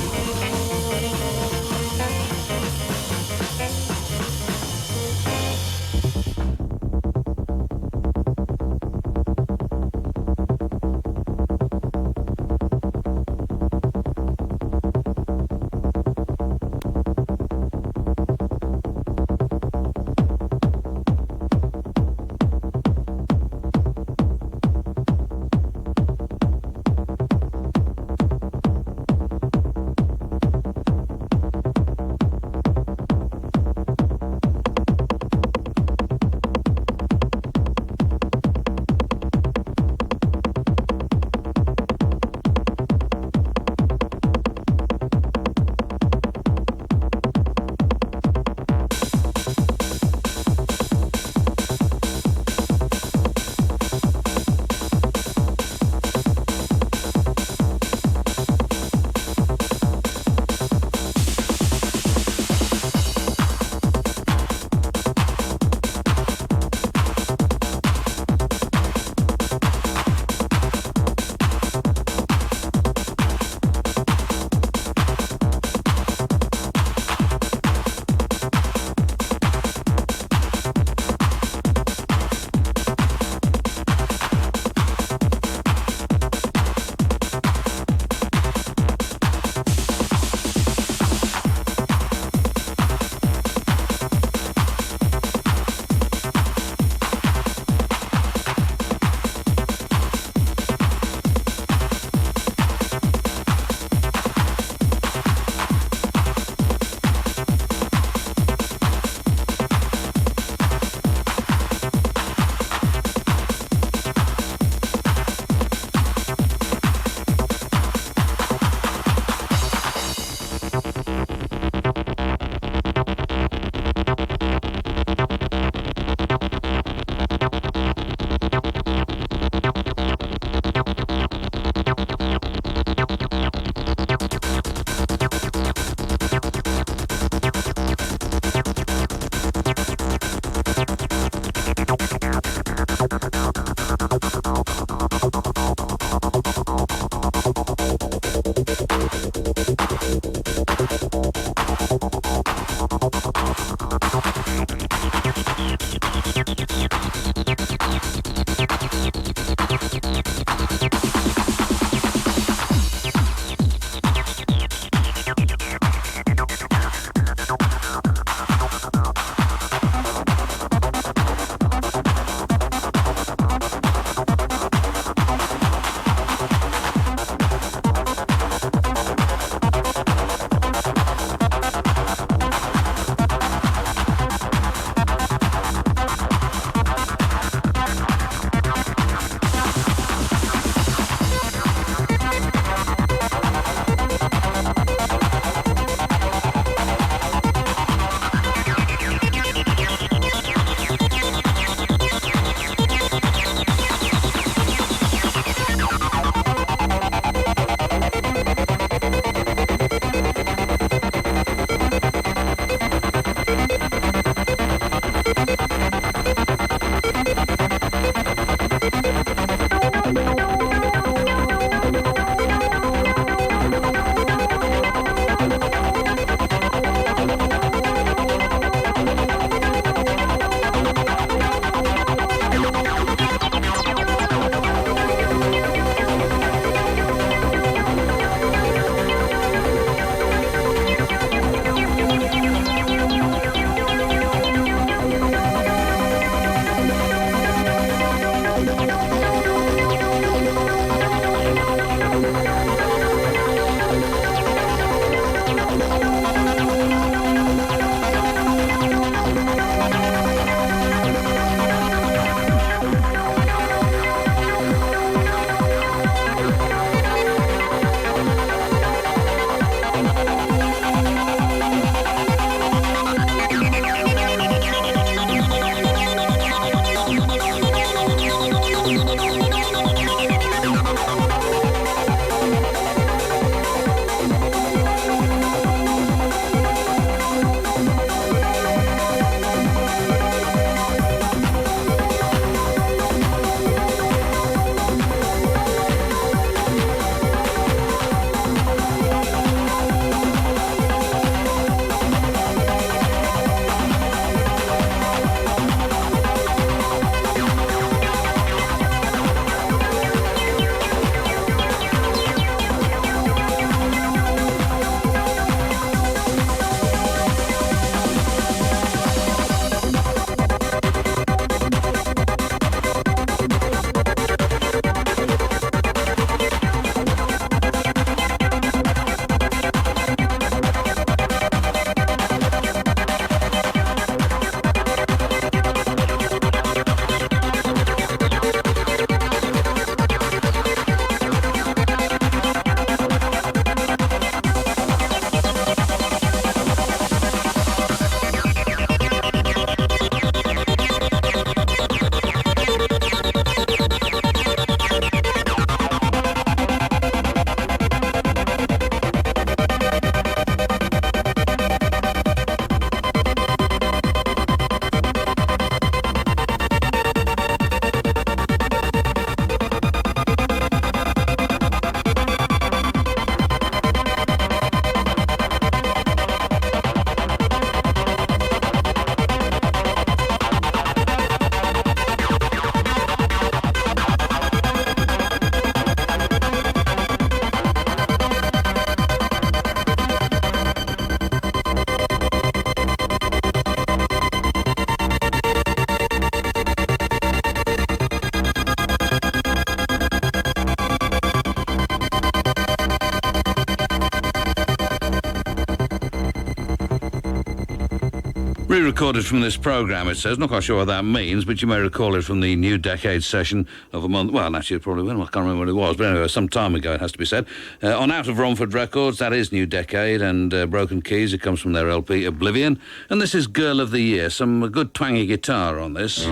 Pre-recorded from this programme, it says. Not quite sure what that means, but you may recall it from the New Decade session of a month. Well, actually, it probably will. I can't remember what it was, but anyway, some time ago, it has to be said. On Out of Romford Records, that is New Decade, and Broken Keys, it comes from their LP Oblivion. And this is Girl of the Year. Some good twangy guitar on this.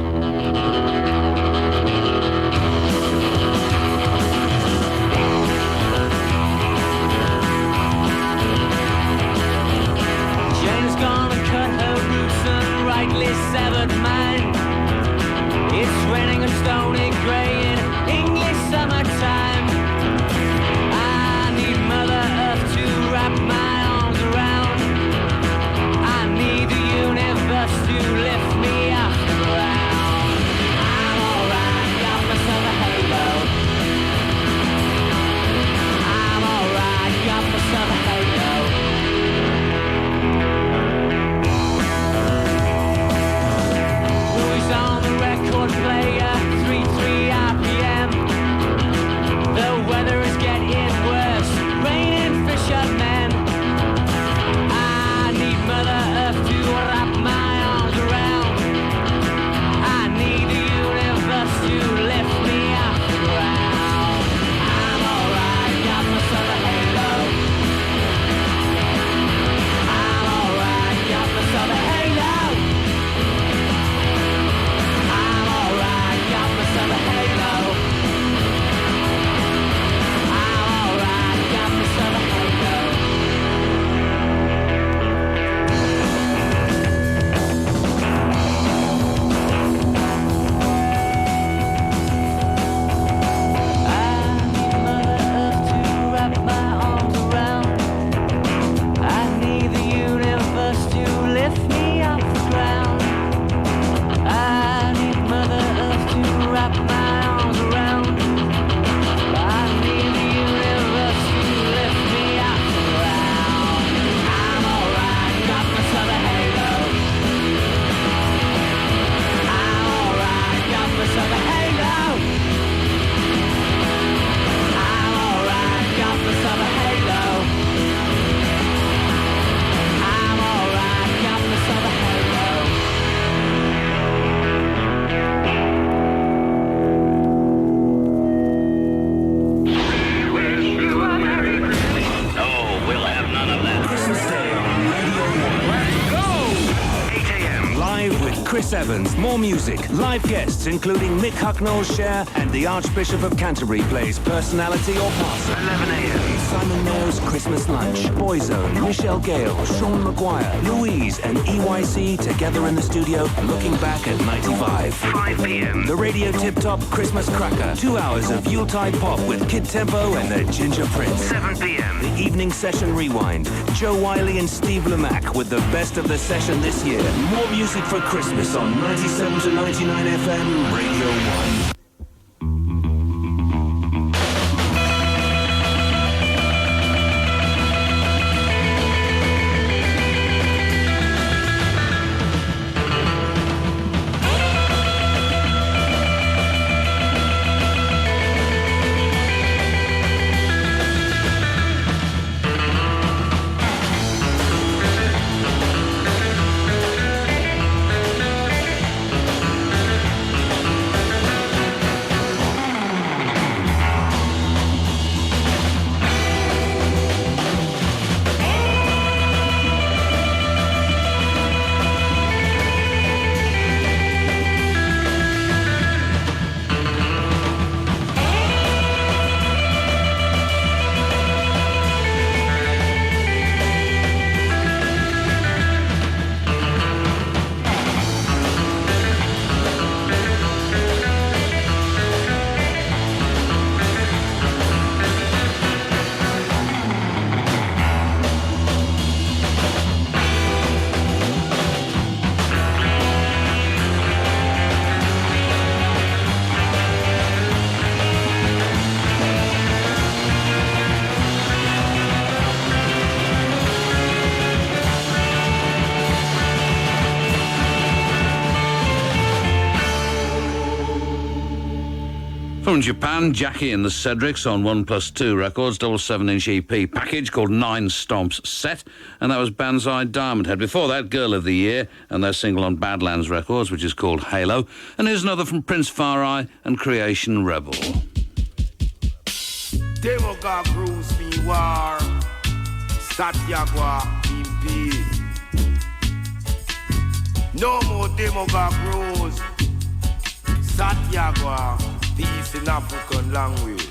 Severed mind. It's raining a stony grey in English summertime. I need Mother Earth to wrap my arms around. I need the universe to lift me off the ground. I'm alright, got myself a halo. I'm alright, got myself a halo. On the record player, 3-3 RPM. The weather is getting worse, raining fishermen. I need Mother Earth to wrap my arms around. I need the universe to lift me off the ground. I'm alright, got myself a halo. I'm alright, got myself a halo. Of a halo. I'm alright, got myself a halo. I need Mother Earth to wrap my arms around. I need the universe to lift me off the ground. I need Mother Earth to wrap my arms around. I need the universe to lift me off the ground. I'm alright, got myself a halo. I'm alright, got myself a halo. I'm alright, got myself a halo. I'm alright, got myself a halo. Chris Evans, more music, live guests including Mick Hucknall's Cher, and the Archbishop of Canterbury plays Personality or Parson. 11 a.m. Simon Mayer's Christmas Lunch, Boyzone, Michelle Gale, Sean Maguire, Louise and EYC together in the studio looking back at 95. 5 p.m. The Radio Tip Top Christmas Cracker, 2 hours of Yuletide pop with Kid Tempo and the Ginger Prince. 7 p.m. The Evening Session Rewind, Joe Wiley and Steve Lamack with the best of the session this year. More music for Christmas on 97 to 99 FM, Radio 1. From Japan, Jackie and the Cedrics on 1+2 Records, double 7-inch EP package called Nine Stomps Set, and that was Banzai Diamond Head. Before that, Girl of the Year and their single on Badlands Records, which is called Halo. And here's another from Prince Far Eye and Creation Rebel. Demogod rules me war, Satyagwa in peace. No more Demogod rules, Satyagwa, peace in African language.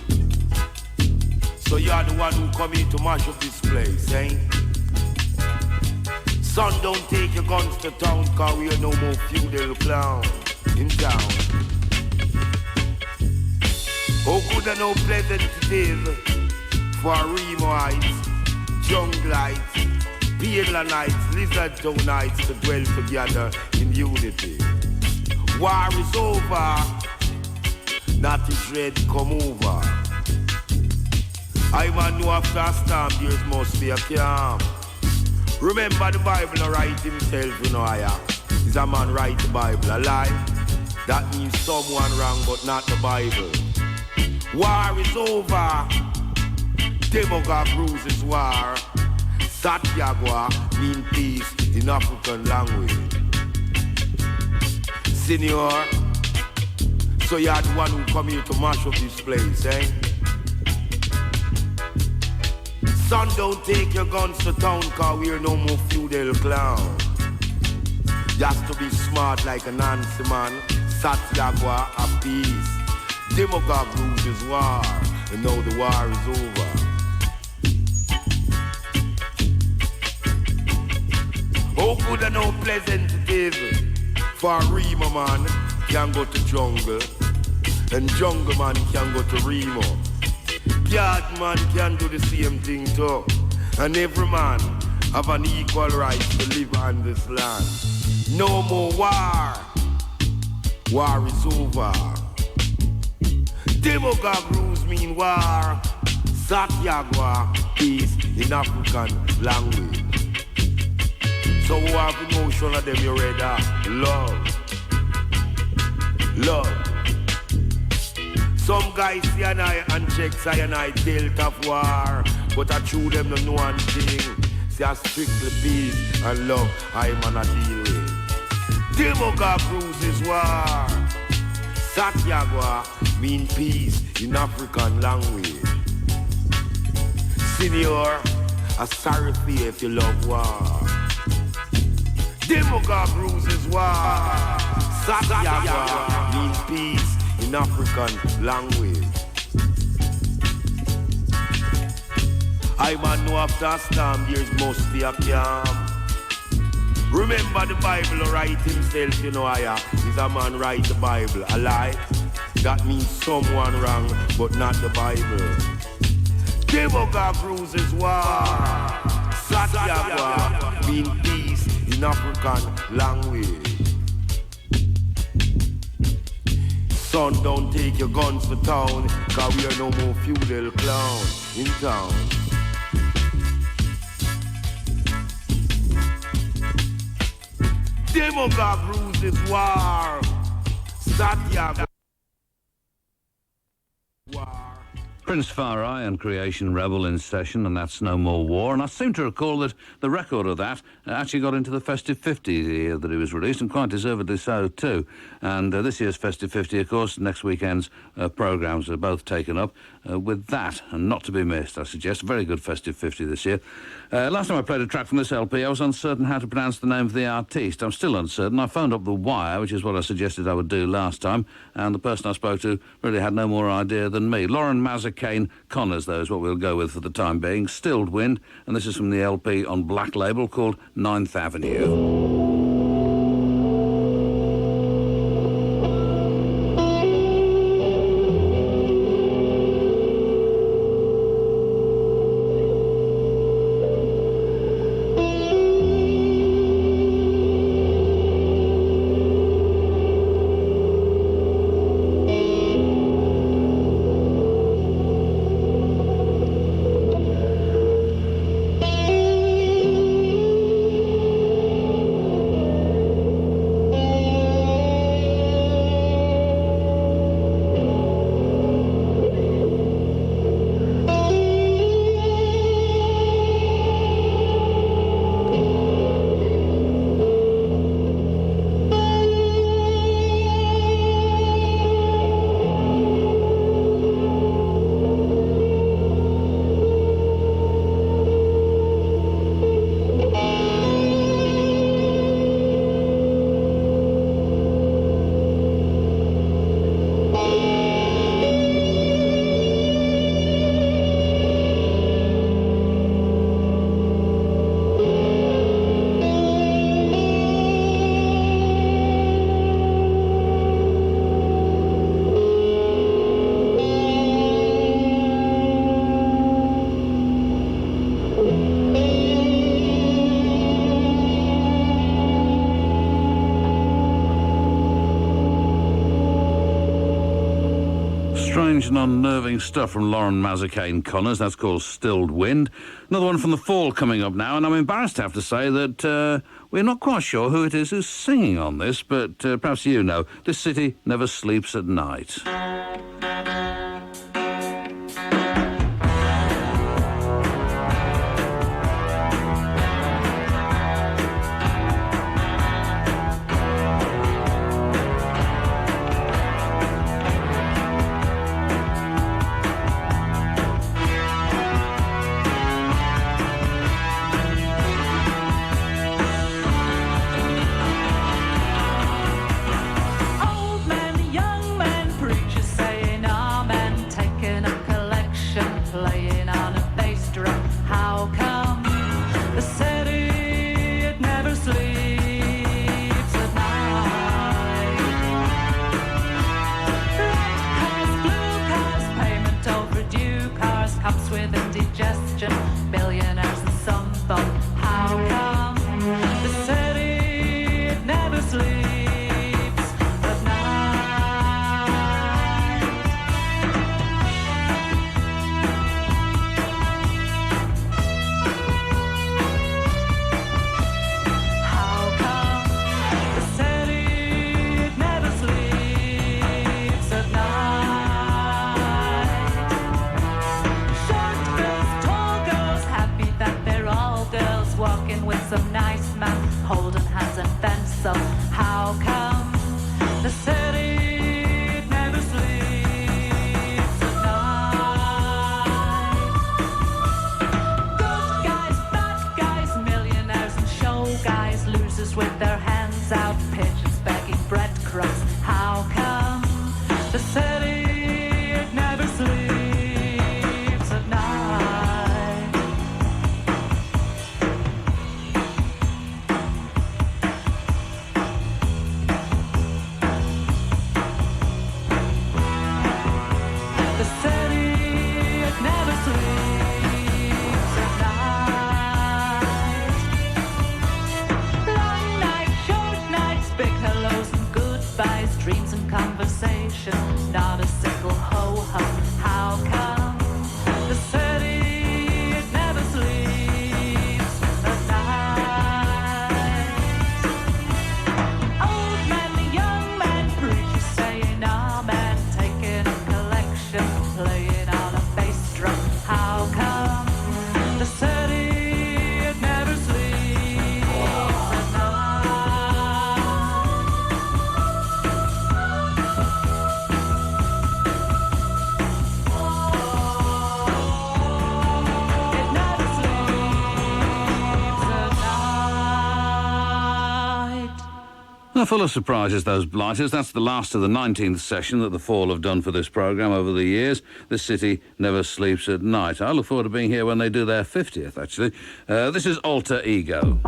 So you are the one who come here to mash up this place, eh? Son, don't take your guns to town, cause we are no more feudal clown in town. Oh, good and no pleasant it is for Remoites, Jungleites, Peelanites, Lizard Townites to dwell together in unity. War is over, not is red come over. I man know after a storm there must be a calm. Remember the Bible no write himself, you know, is a man write the Bible a lie? That means someone wrong but not the Bible. War is over. Demogod rules war. Satyagwa mean peace in African language. Senior, so you're the one who come here to mash up this place, eh? Son, don't take your guns to town, cause we're no more feudal clown. Just to be smart like a Nancy man. Satyagwa a peace. Demogod rules his war, and now the war is over. Oh, good and how pleasant it is for Remo man can go to jungle, and jungle man can go to Remo. Yard man can do the same thing too, and every man have an equal right to live on this land. No more war. War is over. Demogod rules mean war. Satyagwa, peace in African language. So who have emotion of them you read that? Love. Love. Some guys see an eye and check cyanide dealt of war, but I true them no know one thing. See a strictly peace and love I man a deal with. Demogod rules is war. Satyagwa mean peace in African language. Senior, a sorry for you if you love war. Demogod rules is war. Satyagwa mean peace in African language. I man know after a storm there's must be a calm. Remember the Bible write himself, you know, is a man write the Bible a lie? That means someone wrong, but not the Bible. Demogod rules is war. Satyagwa mean peace in African language. Son, don't take your guns to town, cause we are no more feudal clown in town. Demogod rules is war. Satyagwa. Prince Far Eye and Creation Rebel in session, and that's No More War. And I seem to recall that the record of that actually got into the Festive 50 the year that it was released, and quite deservedly so too. And this year's Festive 50, of course, next weekend's programmes are both taken up with that, and not to be missed, I suggest. A very good Festive 50 this year. Last time I played a track from this LP, I was uncertain how to pronounce the name of the artiste. I'm still uncertain. I phoned up The Wire, which is what I suggested I would do last time, and the person I spoke to really had no more idea than me. Lauren Mazzacane Connors, though, is what we'll go with for the time being. Stilled Wind, and this is from the LP on Black Label called 9th Avenue. some unnerving stuff from Lauren Mazzacane Connors. That's called Stilled Wind. Another one from The Fall coming up now, and I'm embarrassed to have to say that we're not quite sure who it is who's singing on this, but perhaps you know. This city never sleeps at night. Full of surprises, those Blighters. That's the last of the 19th session that The Fall have done for this programme over the years. This city never sleeps at night. I look forward to being here when they do their 50th, actually. This is Alter Ego.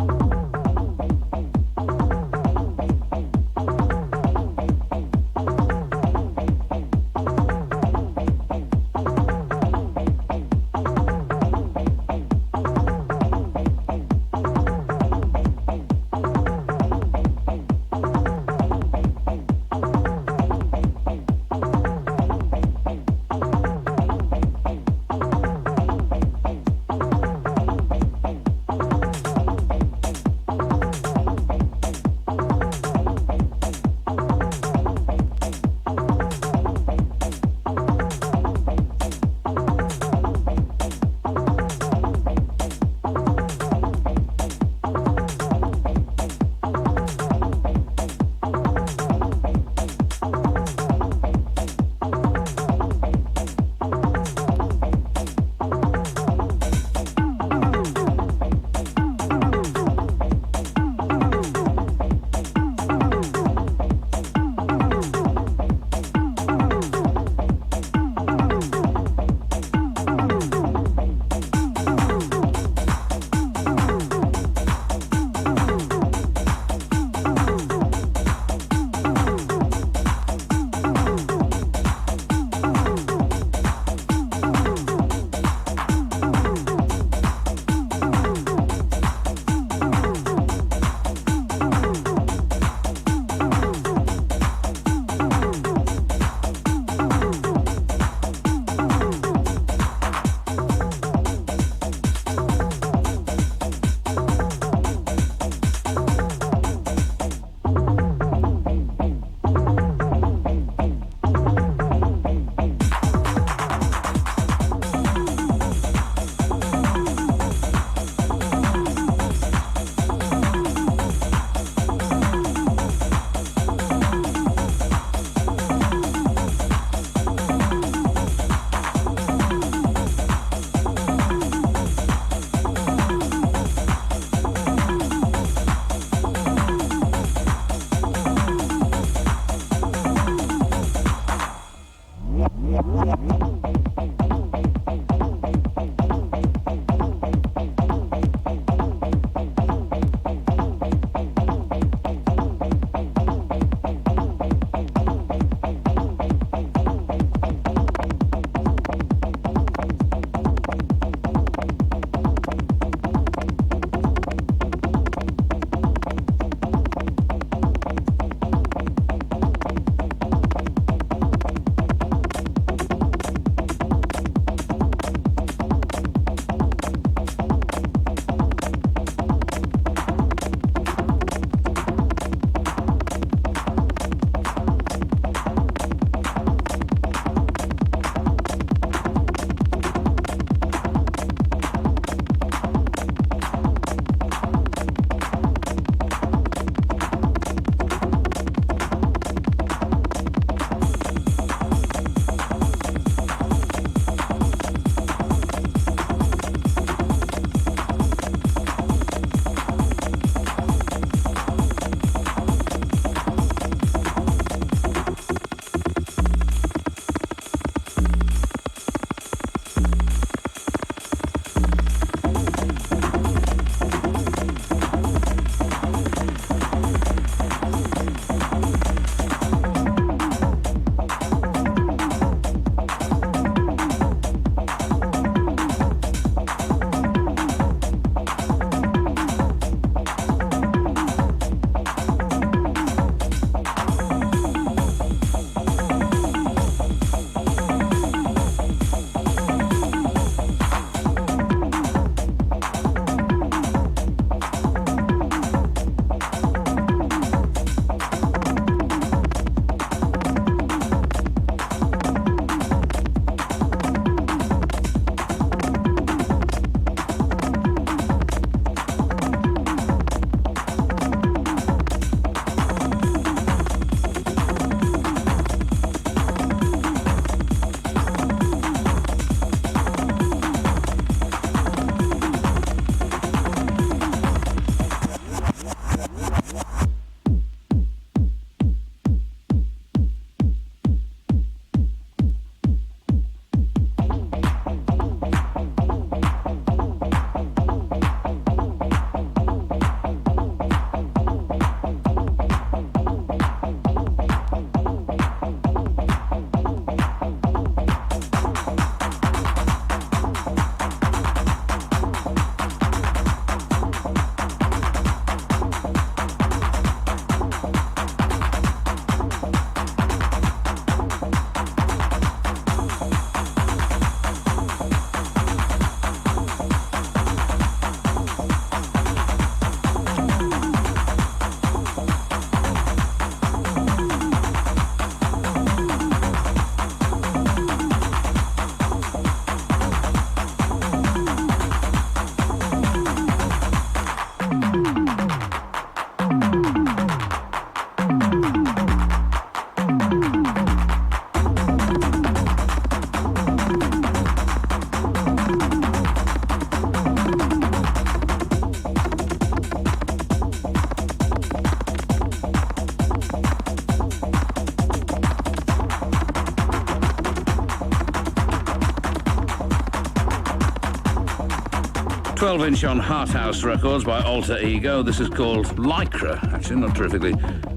12-inch on Heart House Records by Alter Ego. This is called Lycra. Actually, not a terrifically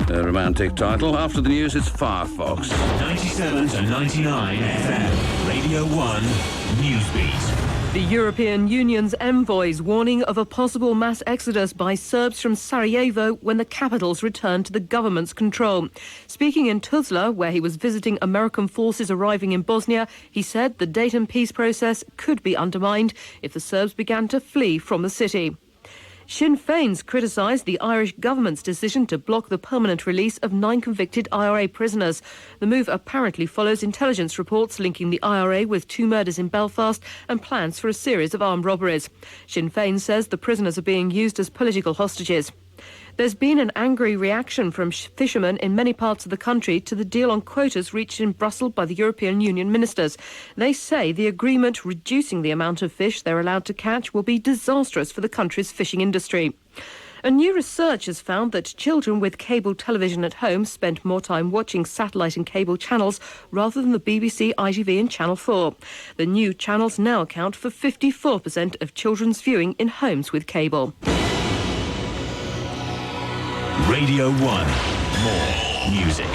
romantic title. After the news, it's Firefox. 97 to 99 FM. Radio 1 Newsbeat. The European Union's envoys warning of a possible mass exodus by Serbs from Sarajevo when the capital's return to the government's control. Speaking in Tuzla, where he was visiting American forces arriving in Bosnia, he said the Dayton peace process could be undermined if the Serbs began to flee from the city. Sinn Féin's criticised the Irish government's decision to block the permanent release of 9 convicted IRA prisoners. The move apparently follows intelligence reports linking the IRA with 2 murders in Belfast and plans for a series of armed robberies. Sinn Féin says the prisoners are being used as political hostages. There's been an angry reaction from fishermen in many parts of the country to the deal on quotas reached in Brussels by the European Union ministers. They say the agreement reducing the amount of fish they're allowed to catch will be disastrous for the country's fishing industry. A new research has found that children with cable television at home spend more time watching satellite and cable channels rather than the BBC, ITV and Channel 4. The new channels now account for 54% of children's viewing in homes with cable. Radio 1. More music.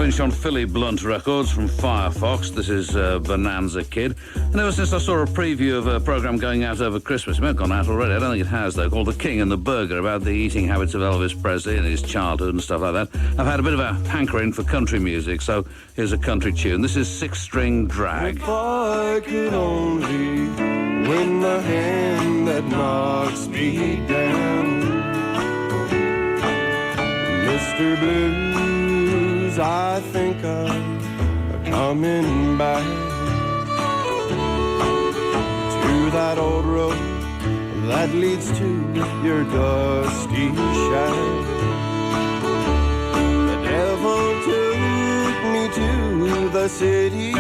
Inch on Philly Blunt Records from Firefox. This is Bonanza Kid. And ever since I saw a preview of a programme going out over Christmas, it may have gone out already, I don't think it has though, called The King and the Burger, about the eating habits of Elvis Presley and his childhood and stuff like that. I've had a bit of a hankering for country music, so here's a country tune. This is Six String Drag. If I could only win the hand that knocks me down, Mr. Blues, I think I'm coming back to that old road that leads to your dusty shack. The devil took me to the city,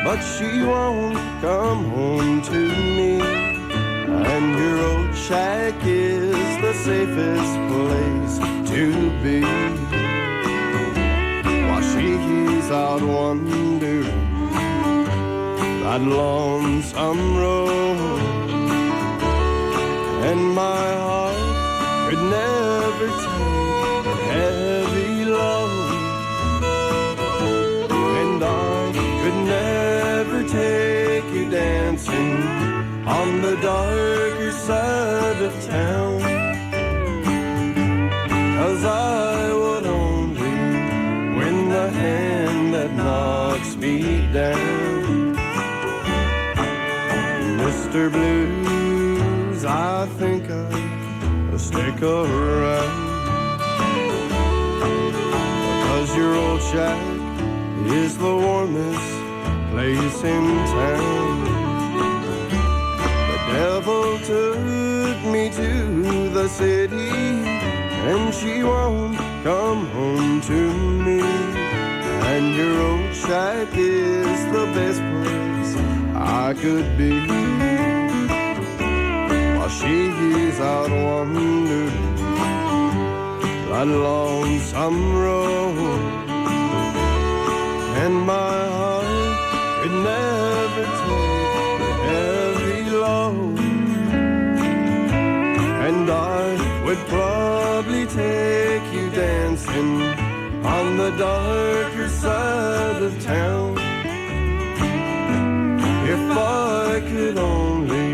but she won't come home to me. And your old shack is the safest place to be, while she's out wandering that lonesome road. And my heart could never take a heavy load, and I could never take you dancing on the darker side of town, 'cause I would only win the hand that knocks me down. Mr. Blues, I think I'll stick around, 'cause your old shack is the warmest place in town. The devil took me to the city, and she won't come home to me. And your old shack is the best place I could be, while she's out wandering that lonesome road. And my heart could never take the heavy load, and I would probably take you dancing on the darker side of town, if I could only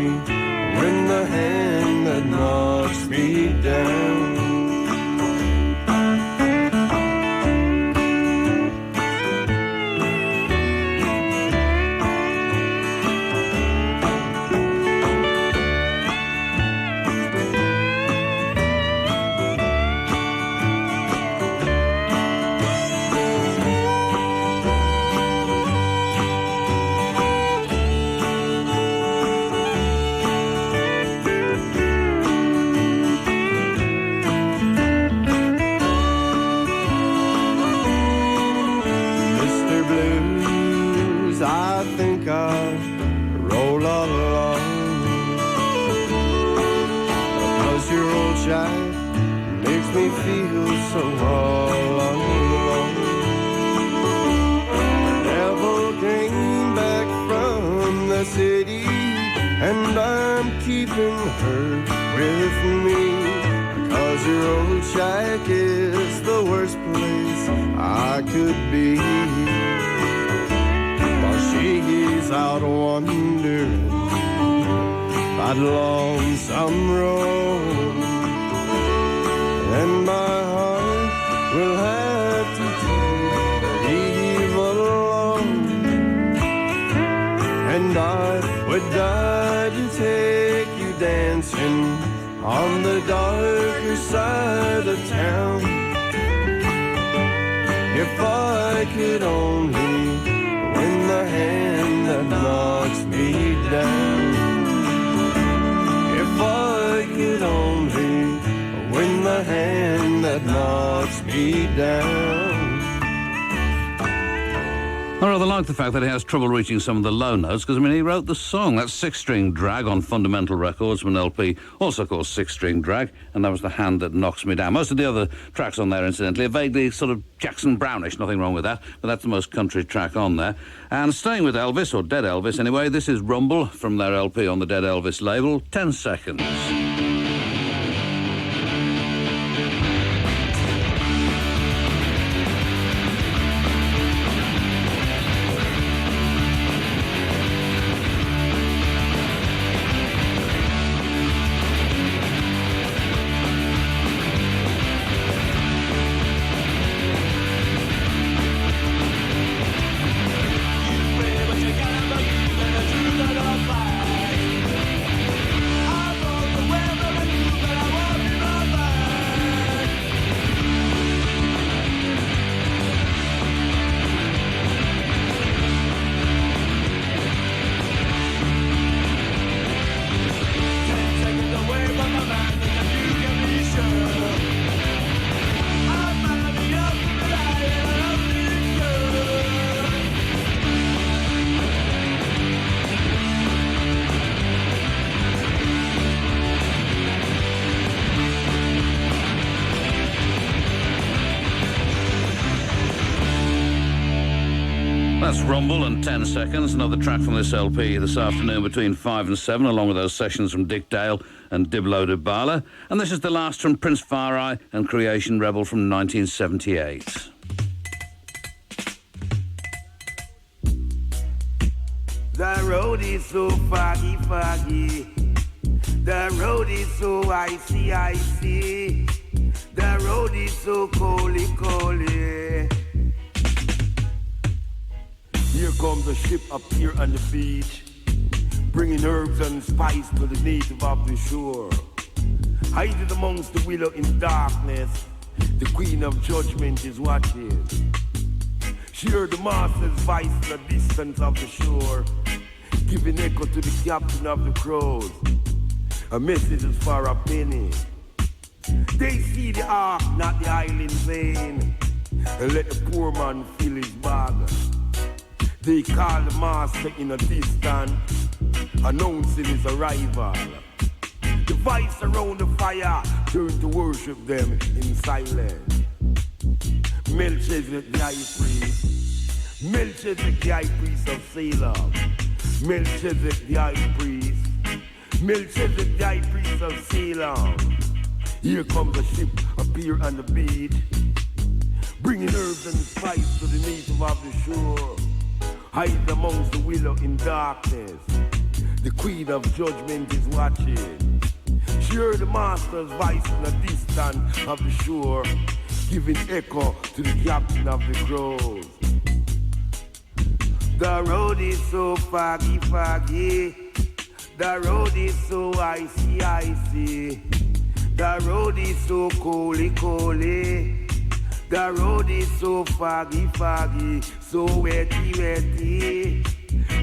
win the hand that knocks me down. And I'm keeping her with me, 'cause your old shack is the worst place I could be, while she's out wandering that lonesome road. And my heart will have to take the evil alone, and I would die to take you dancing on the darker side of town, if I could only win the hand that knocks me down. If I could only win the hand that knocks me down. I rather like the fact that he has trouble reaching some of the low notes, because, I mean, he wrote the song. That's Six String Drag on Fundamental Records from an LP, also called Six String Drag, and that was The Hand That Knocks Me Down. Most of the other tracks on there, incidentally, are vaguely sort of Jackson Brownish, nothing wrong with that, but that's the most country track on there. And staying with Elvis, or Dead Elvis anyway, this is Rumble from their LP on the Dead Elvis label, 10 Seconds. That's Rumble and 10 Seconds, another track from this LP this afternoon between 5 and 7, along with those sessions from Dick Dale and Diblo Dubala. And this is the last from Prince Farai and Creation Rebel from 1978. The road is so foggy, foggy. The road is so icy, icy. The road is so coldy, coldy. Here comes a ship up here on the beach, bringing herbs and spice to the native of the shore. Hiding amongst the willow in darkness, the queen of judgment is watching. She heard the master's voice in the distance of the shore, giving echo to the captain of the crows. A message is for a penny. They see the ark, not the island vein, and let the poor man fill his bag. They call the master in a distance, announcing his arrival. The voice around the fire turn to worship them in silence. Melchizedek the high priest, Melchizedek the high priest of Salem, Melchizedek the high priest, Melchizedek the high priest of Salem. Here comes a ship appear on the beach, bringing herbs and spice to the native of the shore. Hide amongst the willow in darkness, the queen of judgment is watching. She heard the master's voice in the distance of the shore, giving echo to the captain of the crows. The road is so foggy, foggy. The road is so icy, icy. The road is so coldy, coldy. The road is so foggy, foggy, so wetty, wetty.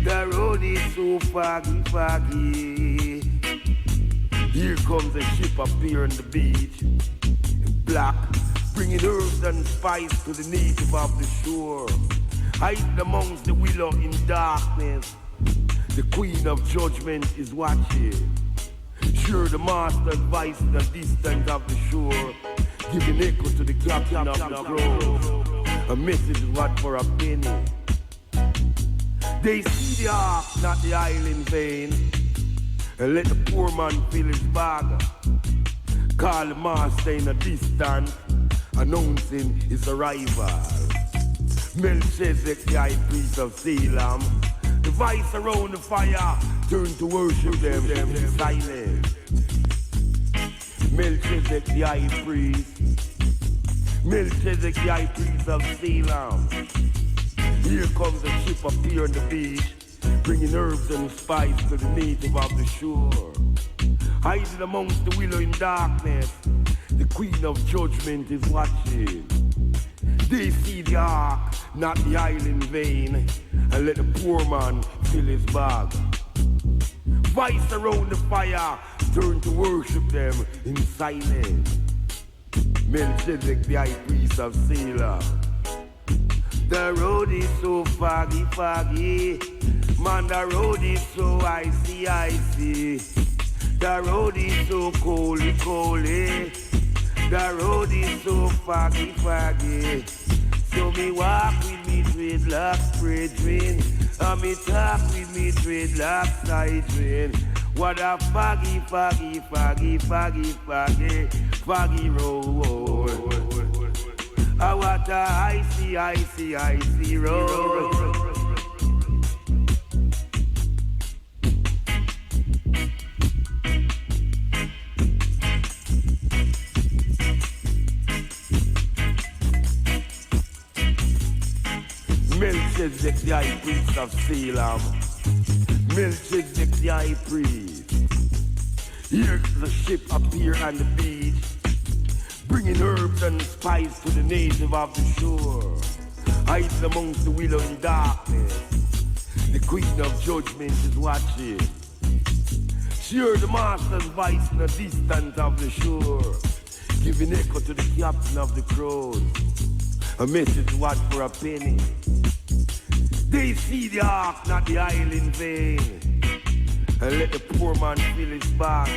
The road is so foggy, foggy. Here comes a ship appear on the beach, in black, bringing herbs and spice to the native of the shore. Hiding amongst the willow in darkness, the queen of judgment is watching. Sure, the master's voice in the distance of the shore, giving echo to the captain of the grove. A message is what for a penny. They see the ark, not the island vein, and let the poor man fill his bag. Call the master in a distance, announcing his arrival. Melchizedek, the high priest of Salem, the voice around the fire turn to worship them in silence. Melchizedek, the high priest, Melchizedek, the high priest of Salem. Here comes a ship appear on the beach, bringing herbs and spice to the native of the shore. Hiding amongst the willow in darkness, the queen of judgment is watching. They see the ark, not the island vein, and let the poor man fill his bag. Voice around the fire turn to worship them in silence. Melchizedek, the high priest of Salem. The road is so foggy, foggy. Man, the road is so icy, icy. The road is so coldy, coldy. The road is so foggy, foggy. So me walk with me dreadlocks, brethren. And me talk with me dreadlocks, siren. What a foggy, foggy, foggy, foggy, foggy, foggy road. What a icy, icy, icy road. Melchizedek, the high priest of Salem. Melchizedek, the high priest. Here's the ship appear on the beach, bringing herbs and spice to the native of the shore. Hides amongst the willow in darkness. The queen of judgment is watching. She heard the master's voice in the distance of the shore, giving echo to the captain of the crows. A message what for a penny. They see the ark, not the isle in vain. And let the poor man fill his bag.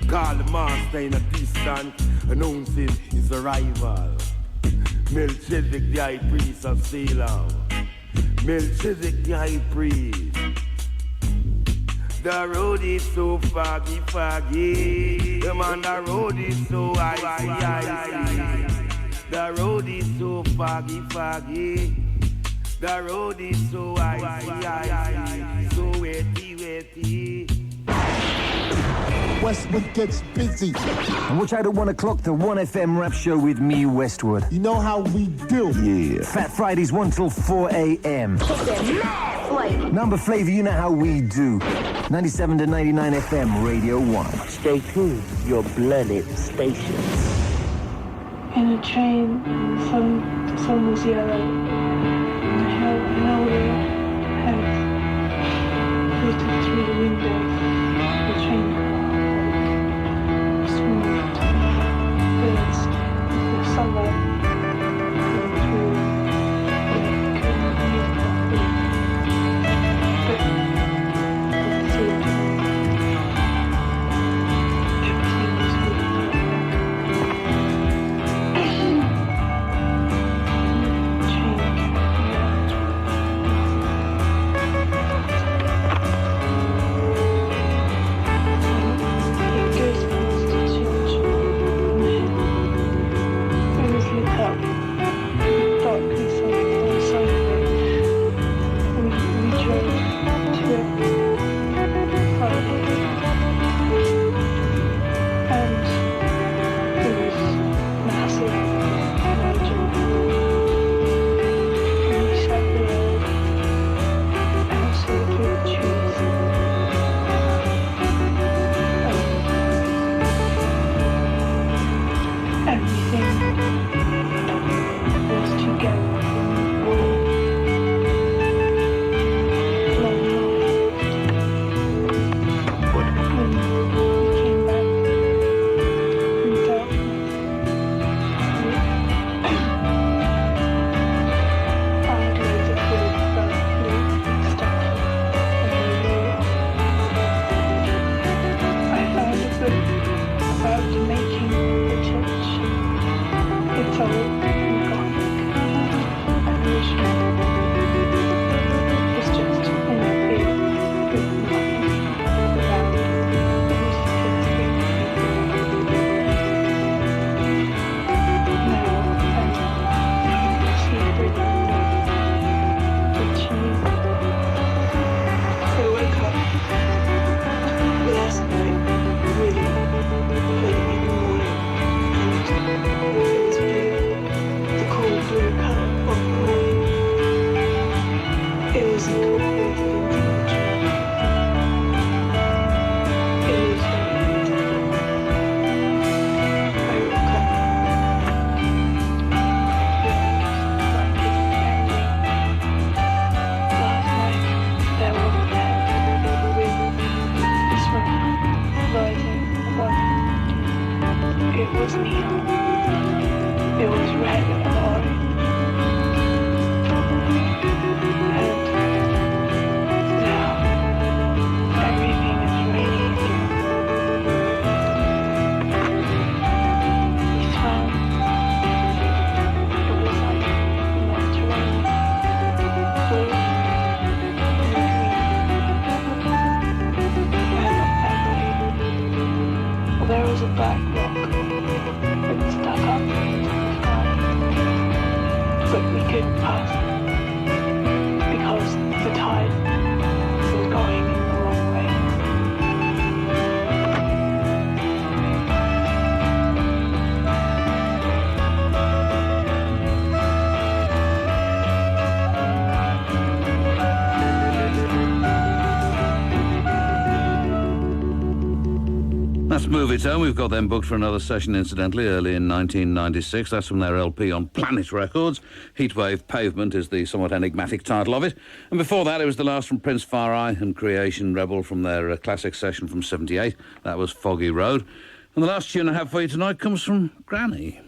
Call the master in a distance, announcing his arrival. Melchizedek, the high priest of Salem. Melchizedek, the high priest. The road is so foggy, foggy. Man, the road is so icy, icy. The road is so foggy, foggy. The road is so icy, icy. So wetty, wetty. Westwood gets busy. And watch out at 1 o'clock, the 1FM rap show with me, Westwood. You know how we do. Yeah. Fat Fridays 1 till 4 a.m. Number Flavor, you know how we do. 97 to 99 FM, Radio 1. Stay tuned, your blooded station. In a train, the sun was yellow. An older head floated through the window. The train smooth birds with sunlight going through. They couldn't move properly. But it seemed everything was moving It was neon. It was red and orange. didn't pass because the tide was going in the wrong way. That's Move It Home. We've got them booked for another session, incidentally, early in 1996. That's from their LP on Planet Records. Heatwave Pavement is the somewhat enigmatic title of it. And before that, it was the last from Prince Far Eye and Creation Rebel from their classic session from 78. That was Foggy Road. And the last tune I have for you tonight comes from Granny.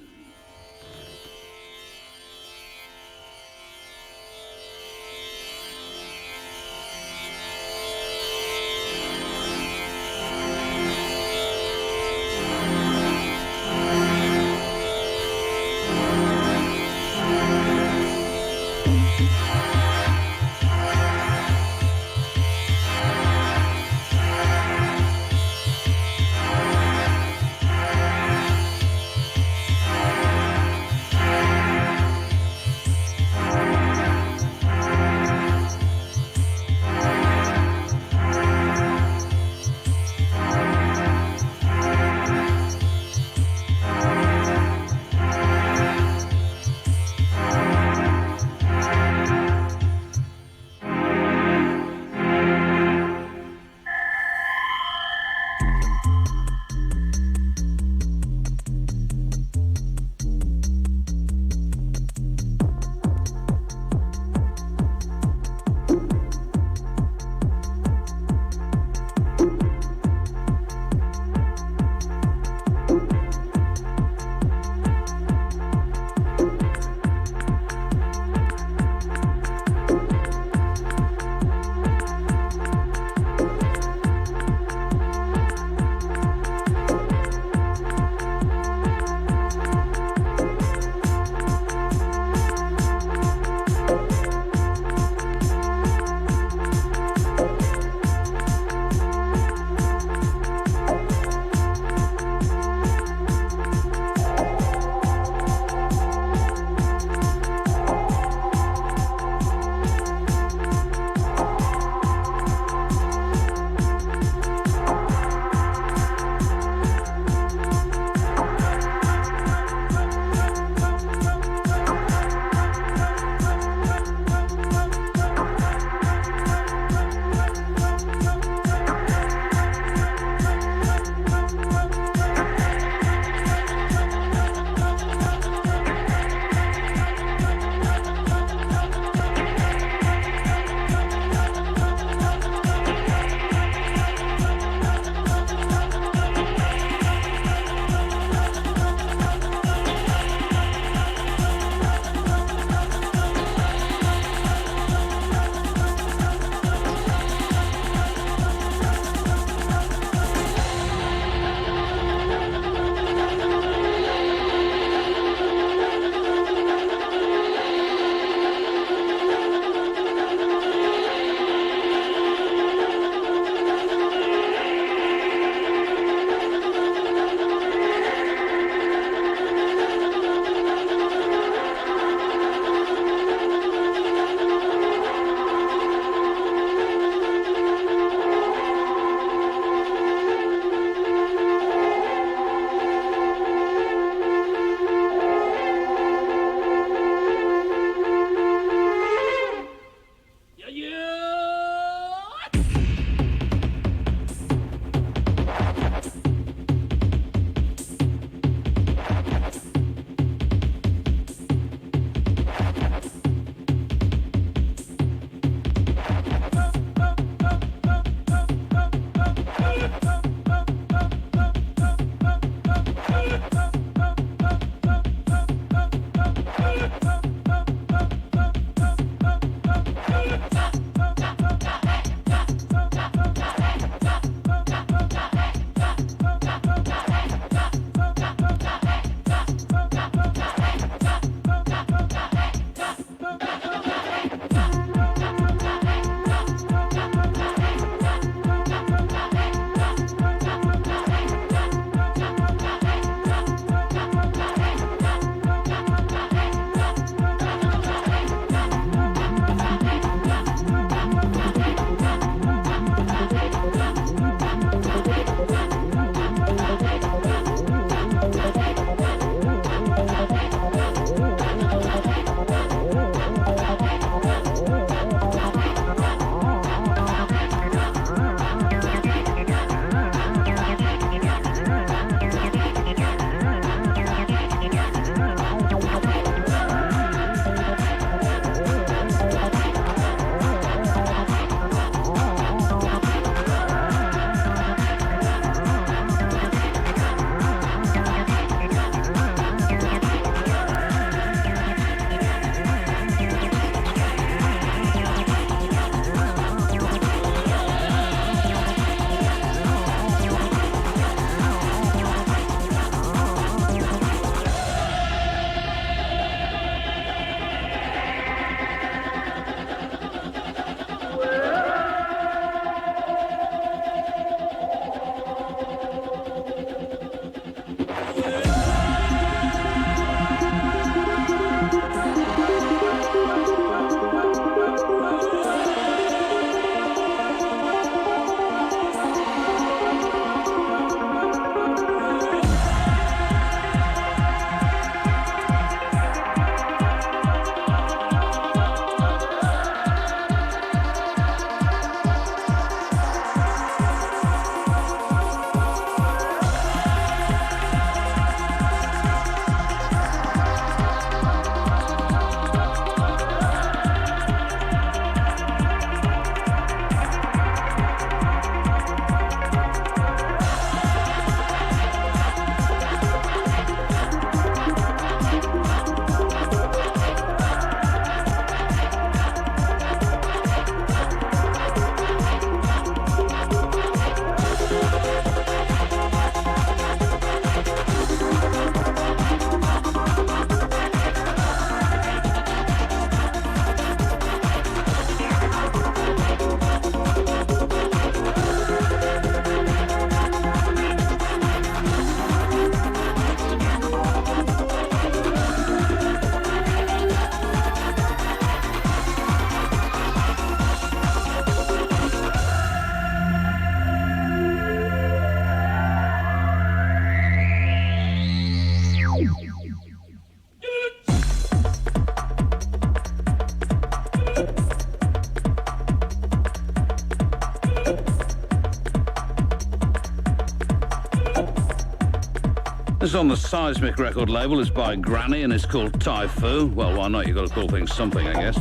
is on the Seismic record label. It's by Granny and it's called Typhoon. Well, why not? You've got to call things something, I guess.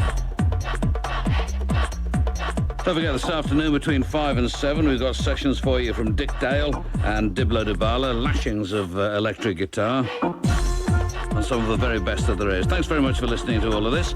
Don't forget, this afternoon between 5 and 7, we've got sessions for you from Dick Dale and Diblo Dubala, lashings of electric guitar, and some of the very best that there is. Thanks very much for listening to all of this.